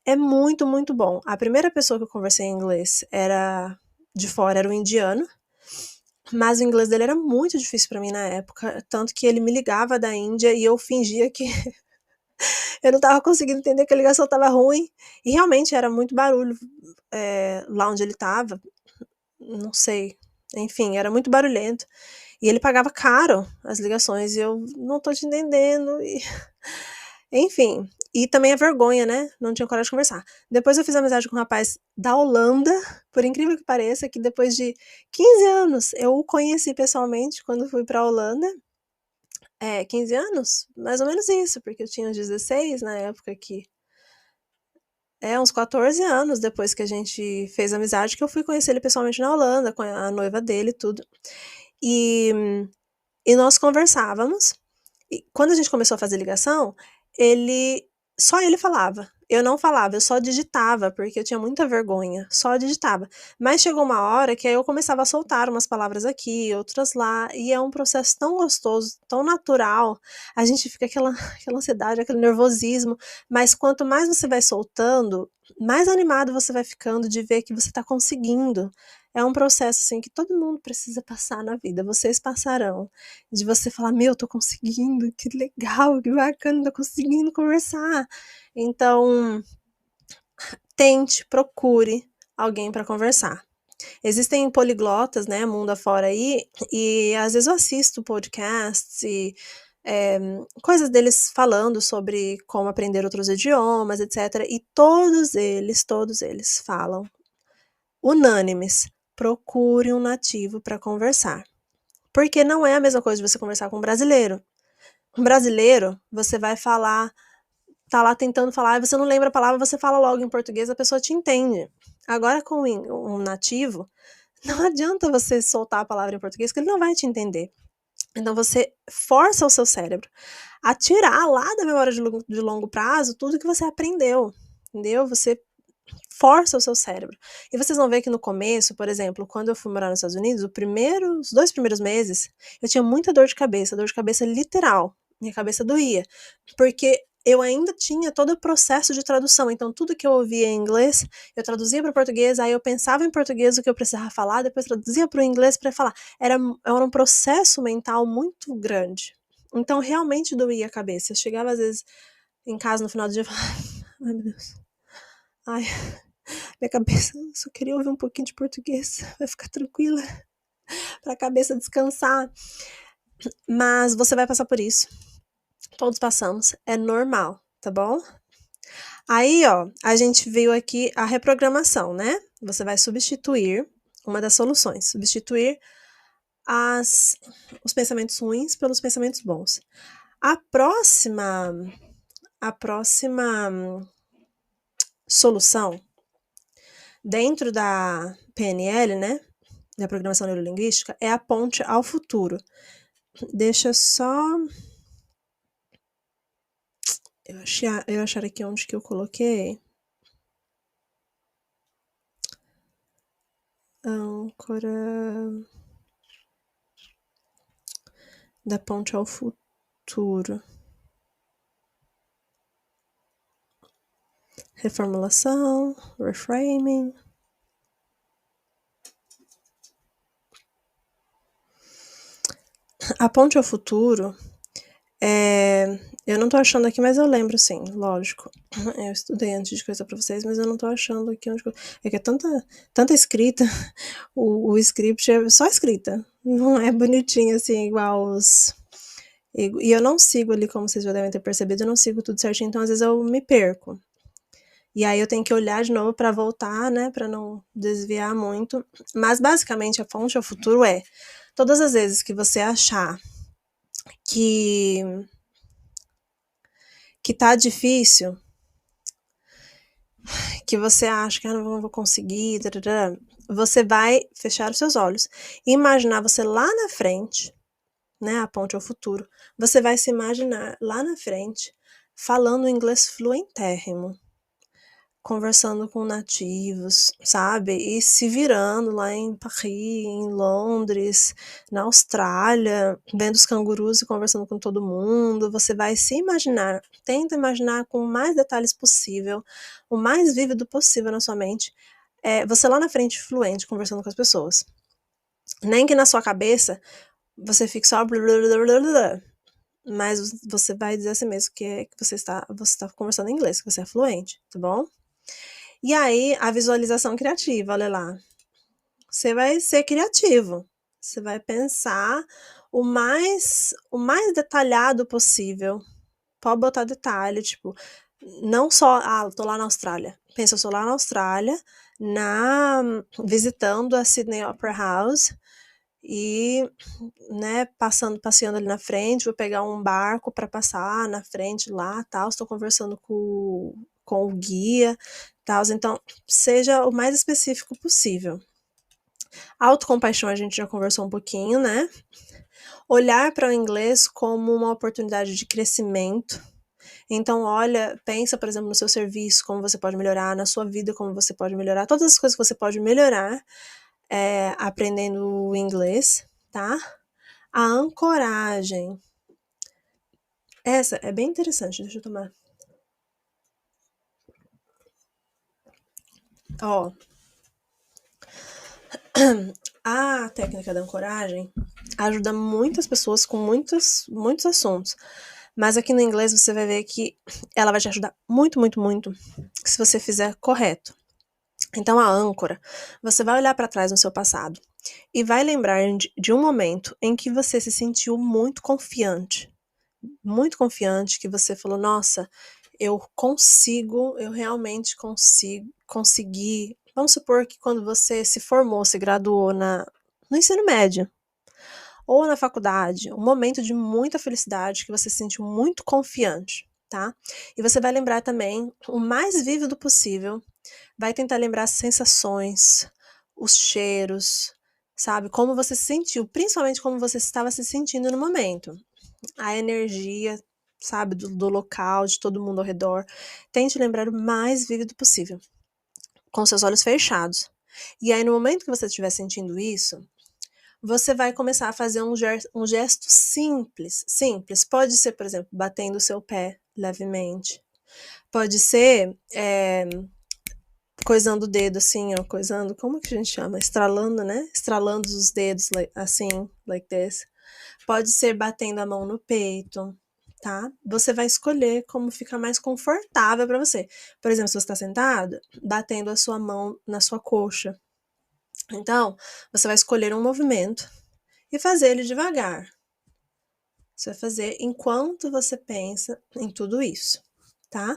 é muito, muito bom. A primeira pessoa que eu conversei em inglês de fora, era um indiano, mas o inglês dele era muito difícil para mim na época, tanto que ele me ligava da Índia e eu fingia que eu não estava conseguindo entender, que a ligação estava ruim, e realmente era muito barulho lá onde ele estava, não sei, enfim, era muito barulhento, e ele pagava caro as ligações, e eu não tô te entendendo, enfim. E também a vergonha, né? Não tinha coragem de conversar. Depois eu fiz amizade com um rapaz da Holanda, por incrível que pareça, que depois de 15 anos eu o conheci pessoalmente quando fui pra Holanda. 15 anos? Mais ou menos isso, porque eu tinha uns 16 na época que. Uns 14 anos depois que a gente fez amizade, que eu fui conhecer ele pessoalmente na Holanda, com a noiva dele e tudo. E nós conversávamos. E quando a gente começou a fazer ligação, só ele falava. Eu não falava, eu só digitava, porque eu tinha muita vergonha. Só digitava. Mas chegou uma hora que aí eu começava a soltar umas palavras aqui, outras lá. E é um processo tão gostoso, tão natural. A gente fica aquela ansiedade, aquele nervosismo. Mas quanto mais você vai soltando, mais animado você vai ficando de ver que você tá conseguindo. É um processo, assim, que todo mundo precisa passar na vida. Vocês passarão. De você falar, meu, tô conseguindo, que legal, que bacana, tô conseguindo conversar. Então, procure alguém para conversar. Existem poliglotas, né, mundo afora aí, e às vezes eu assisto podcasts e coisas deles falando sobre como aprender outros idiomas, etc. E todos eles falam, unânimes, procure um nativo para conversar. Porque não é a mesma coisa de você conversar com um brasileiro. Um brasileiro, você vai falar, tá lá tentando falar, você não lembra a palavra, você fala logo em português, a pessoa te entende. Agora com um nativo, não adianta você soltar a palavra em português, que ele não vai te entender. Então você força o seu cérebro a tirar lá da memória de longo prazo tudo que você aprendeu, entendeu? Você força o seu cérebro. E vocês vão ver que no começo, por exemplo, quando eu fui morar nos Estados Unidos, os 2 primeiros meses, eu tinha muita dor de cabeça literal. Minha cabeça doía, porque eu ainda tinha todo o processo de tradução, então tudo que eu ouvia em inglês, eu traduzia para o português, aí eu pensava em português o que eu precisava falar, depois traduzia para o inglês para falar. Era um processo mental muito grande. Então realmente doía a cabeça. Eu chegava às vezes em casa no final do dia e falava, ai meu Deus, ai, minha cabeça, eu só queria ouvir um pouquinho de português, vai ficar tranquila, para a cabeça descansar. Mas você vai passar por isso. Todos passamos, é normal, tá bom? Aí, ó, a gente viu aqui a reprogramação, né? Você vai substituir uma das soluções, substituir os pensamentos ruins pelos pensamentos bons. A próxima solução dentro da PNL, né, da programação neurolinguística, é a ponte ao futuro. Deixa só eu achar aqui onde que eu coloquei. Âncora da ponte ao futuro. Reformulação, reframing. A ponte ao futuro eu não tô achando aqui, mas eu lembro sim, lógico. Eu estudei antes de coisa pra vocês, mas eu não tô achando aqui onde. É que é tanta escrita, o script é só escrita. Não é bonitinho assim, igual os. E eu não sigo ali, como vocês já devem ter percebido, eu não sigo tudo certinho, então às vezes eu me perco. E aí eu tenho que olhar de novo para voltar, né, para não desviar muito. Mas basicamente a ponte ao futuro é todas as vezes que você achar que tá difícil, que você acha que não vou conseguir, você vai fechar os seus olhos e imaginar você lá na frente, né, a ponte ao futuro. Você vai se imaginar lá na frente falando inglês fluentérrimo, conversando com nativos, sabe? E se virando lá em Paris, em Londres, na Austrália, vendo os cangurus e conversando com todo mundo. Você vai se imaginar, tenta imaginar com o mais detalhes possível, o mais vívido possível na sua mente, você lá na frente, fluente, conversando com as pessoas. Nem que na sua cabeça você fique só blá, blá, blá, blá, blá, mas você vai dizer assim mesmo que você está conversando em inglês, que você é fluente, tá bom? E aí, a visualização criativa, olha lá. Você vai ser criativo. Você vai pensar o mais detalhado possível. Pode botar detalhe, tipo, Não só, tô lá na Austrália. Pensa, eu sou lá na Austrália, visitando a Sydney Opera House e, né, passeando ali na frente, vou pegar um barco para passar na frente lá, tal, estou conversando com o guia, tal, então seja o mais específico possível. Autocompaixão a gente já conversou um pouquinho, né? Olhar para o inglês como uma oportunidade de crescimento. Então, olha, pensa, por exemplo, no seu serviço, como você pode melhorar, na sua vida, como você pode melhorar, todas as coisas que você pode melhorar aprendendo o inglês, tá? A ancoragem. Essa é bem interessante, deixa eu tomar. Ó, a técnica da ancoragem ajuda muitas pessoas com muitos assuntos. Mas aqui no inglês você vai ver que ela vai te ajudar muito, muito, muito se você fizer correto. Então, a âncora, você vai olhar para trás no seu passado e vai lembrar de um momento em que você se sentiu muito confiante, que você falou, nossa, eu realmente consegui. Vamos supor que quando você se formou, se graduou no ensino médio ou na faculdade, um momento de muita felicidade, que você se sentiu muito confiante, tá? E você vai lembrar também, o mais vívido possível, vai tentar lembrar as sensações, os cheiros, sabe? Como você se sentiu, principalmente como você estava se sentindo no momento. A energia, sabe, do local, de todo mundo ao redor. Tente lembrar o mais vívido possível, com seus olhos fechados. E aí, no momento que você estiver sentindo isso, você vai começar a fazer um gesto simples. Simples. Pode ser, por exemplo, batendo o seu pé levemente. Pode ser coisando o dedo, assim, ó, coisando, como que a gente chama? Estralando, né? Estralando os dedos, assim, like this. Pode ser batendo a mão no peito, tá? Você vai escolher como fica mais confortável para você. Por exemplo, se você está sentado, batendo a sua mão na sua coxa. Então, você vai escolher um movimento e fazer ele devagar. Você vai fazer enquanto você pensa em tudo isso, tá?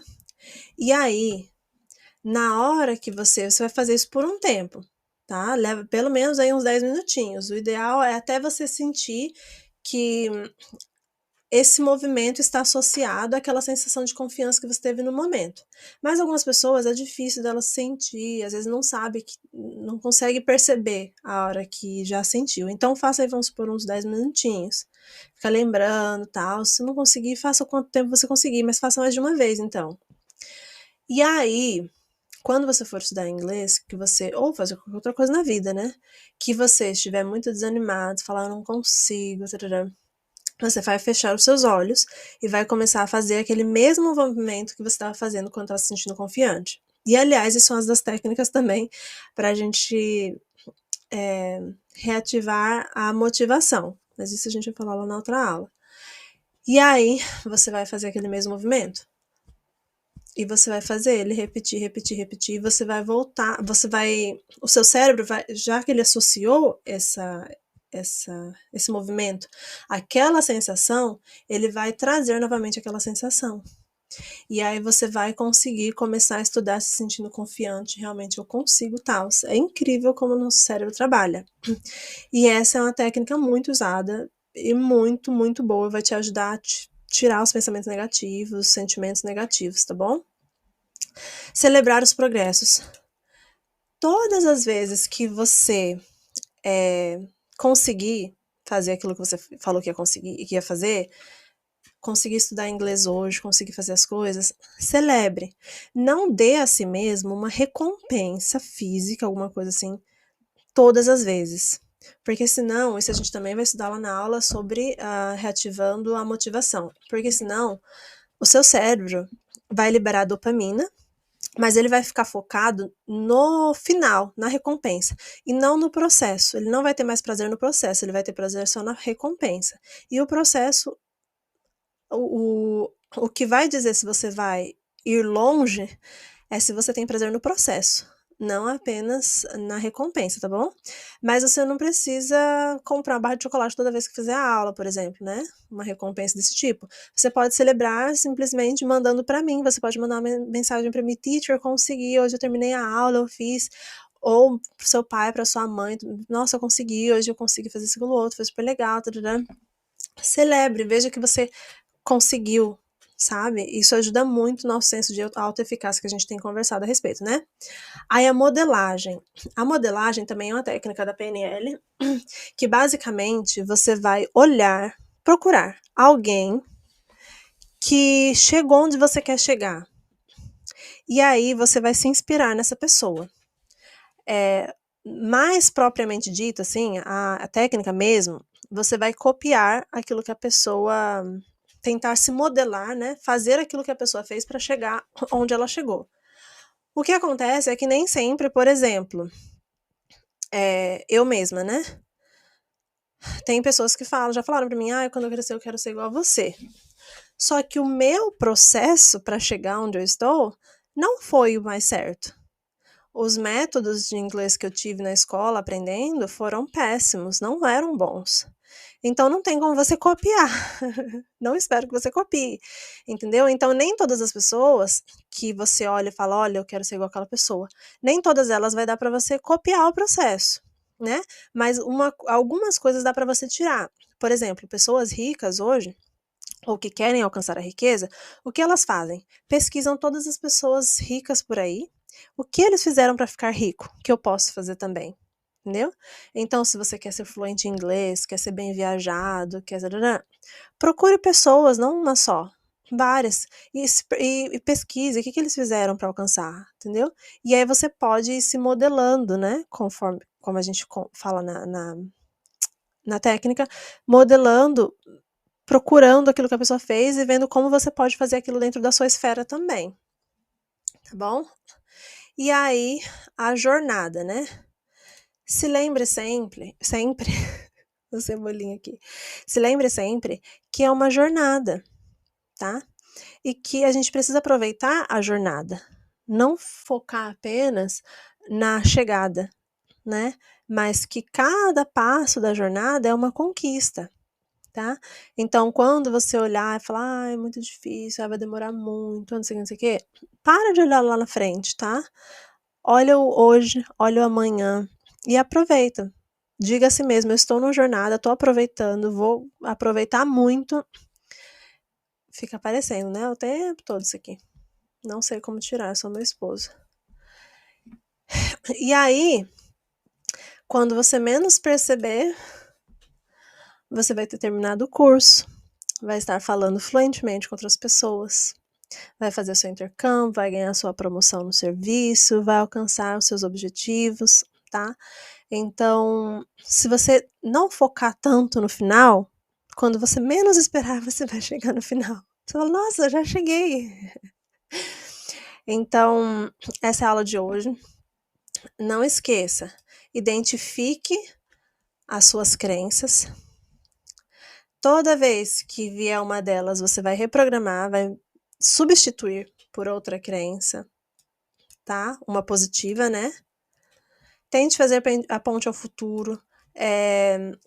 E aí, na hora que você vai fazer isso por um tempo, tá? Leva pelo menos aí uns 10 minutinhos. O ideal é até você sentir que esse movimento está associado àquela sensação de confiança que você teve no momento. Mas algumas pessoas é difícil delas sentir, às vezes não sabe, não consegue perceber a hora que já sentiu. Então faça aí, vamos supor, uns 10 minutinhos. Fica lembrando, tal. Se não conseguir, faça quanto tempo você conseguir, mas faça mais de uma vez, então. E aí, quando você for estudar inglês, que você, ou fazer qualquer outra coisa na vida, né? Que você estiver muito desanimado, falar, eu não consigo, tarará, você vai fechar os seus olhos e vai começar a fazer aquele mesmo movimento que você estava fazendo quando estava se sentindo confiante. E, aliás, isso são as das técnicas também para a gente reativar a motivação. Mas isso a gente vai falar lá na outra aula. E aí, você vai fazer aquele mesmo movimento. E você vai fazer ele repetir, repetir, repetir. E você vai voltar, o seu cérebro vai, já que ele associou esse movimento, aquela sensação, ele vai trazer novamente aquela sensação. E aí você vai conseguir começar a estudar se sentindo confiante, realmente eu consigo tal. É incrível como o nosso cérebro trabalha. E essa é uma técnica muito usada e muito, muito boa, vai te ajudar a tirar os pensamentos negativos, os sentimentos negativos, tá bom? Celebrar os progressos. Todas as vezes que você conseguir fazer aquilo que você falou que ia conseguir e que ia fazer, conseguir estudar inglês hoje, conseguir fazer as coisas, celebre. Não dê a si mesmo uma recompensa física, alguma coisa assim, todas as vezes. Porque senão, isso a gente também vai estudar lá na aula sobre reativando a motivação. Porque senão, o seu cérebro vai liberar dopamina, mas ele vai ficar focado no final, na recompensa, e não no processo. Ele não vai ter mais prazer no processo, ele vai ter prazer só na recompensa. E o processo, o que vai dizer se você vai ir longe é se você tem prazer no processo, não apenas na recompensa, tá bom? Mas você não precisa comprar uma barra de chocolate toda vez que fizer a aula, por exemplo, né? Uma recompensa desse tipo. Você pode celebrar simplesmente mandando para mim. Você pode mandar uma mensagem para mim: teacher, consegui, hoje eu terminei a aula, eu fiz. Ou pro seu pai, pra sua mãe: nossa, eu consegui, hoje eu consegui fazer isso, aquilo, outro, foi super legal, tarará. Celebre, veja que você conseguiu, sabe? Isso ajuda muito no nosso senso de autoeficácia que a gente tem conversado a respeito, né? Aí a modelagem. A modelagem também é uma técnica da PNL que basicamente você vai olhar, procurar alguém que chegou onde você quer chegar. E aí você vai se inspirar nessa pessoa. Mais propriamente dito, assim, a técnica mesmo, você vai copiar aquilo que a pessoa tentar se modelar, né? Fazer aquilo que a pessoa fez para chegar onde ela chegou. O que acontece é que nem sempre, por exemplo, eu mesma, né? Tem pessoas que já falaram para mim: quando eu crescer eu quero ser igual a você. Só que o meu processo para chegar onde eu estou não foi o mais certo. Os métodos de inglês que eu tive na escola aprendendo foram péssimos, não eram bons. Então não tem como você copiar. Não espero que você copie, entendeu? Então nem todas as pessoas que você olha e fala: olha, eu quero ser igual àquela pessoa, nem todas elas vai dar para você copiar o processo, né? Mas algumas coisas dá para você tirar. Por exemplo, pessoas ricas hoje, ou que querem alcançar a riqueza, o que elas fazem? Pesquisam todas as pessoas ricas por aí, o que eles fizeram para ficar rico, que eu posso fazer também, entendeu? Então, se você quer ser fluente em inglês, quer ser bem viajado, procure pessoas, não uma só, várias, e pesquise o que eles fizeram para alcançar, entendeu? E aí você pode ir se modelando, né? Conforme, como a gente fala na técnica, modelando, procurando aquilo que a pessoa fez e vendo como você pode fazer aquilo dentro da sua esfera também, tá bom? E aí, a jornada, né? Se lembre sempre, o cebolinha aqui, se lembre sempre que é uma jornada, tá? E que a gente precisa aproveitar a jornada, não focar apenas na chegada, né? Mas que cada passo da jornada é uma conquista. Tá? Então, quando você olhar e falar: é muito difícil, vai demorar muito, não sei o que, para de olhar lá na frente, tá? Olha o hoje, olha o amanhã e aproveita. Diga a si mesmo: eu estou numa jornada, estou aproveitando, vou aproveitar muito. Fica aparecendo, né? O tempo todo isso aqui. Não sei como tirar, sou meu esposo. E aí, quando você menos perceber, você vai ter terminado o curso, vai estar falando fluentemente com outras pessoas, vai fazer seu intercâmbio, vai ganhar sua promoção no serviço, vai alcançar os seus objetivos, tá? Então, se você não focar tanto no final, quando você menos esperar, você vai chegar no final. Você fala: nossa, já cheguei. Então, essa é a aula de hoje. Não esqueça, identifique as suas crenças. Toda vez que vier uma delas, você vai reprogramar, vai substituir por outra crença, tá? Uma positiva, né? Tente fazer a ponte ao futuro.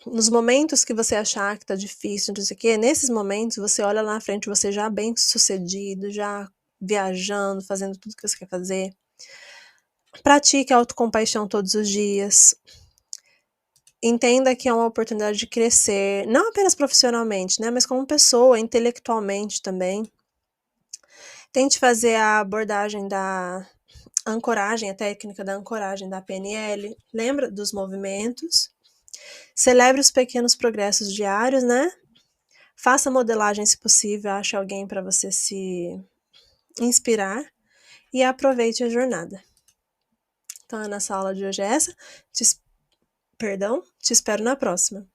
Nos momentos que você achar que tá difícil, não sei o quê, nesses momentos você olha lá na frente, você já bem sucedido, já viajando, fazendo tudo que você quer fazer. Pratique a autocompaixão todos os dias. Entenda que é uma oportunidade de crescer, não apenas profissionalmente, né, mas como pessoa, intelectualmente também. Tente fazer a abordagem da ancoragem, a técnica da ancoragem da PNL. Lembra dos movimentos. Celebre os pequenos progressos diários, né? Faça modelagem se possível, ache alguém para você se inspirar e aproveite a jornada. Então, a nossa aula de hoje é essa. Te espero na próxima.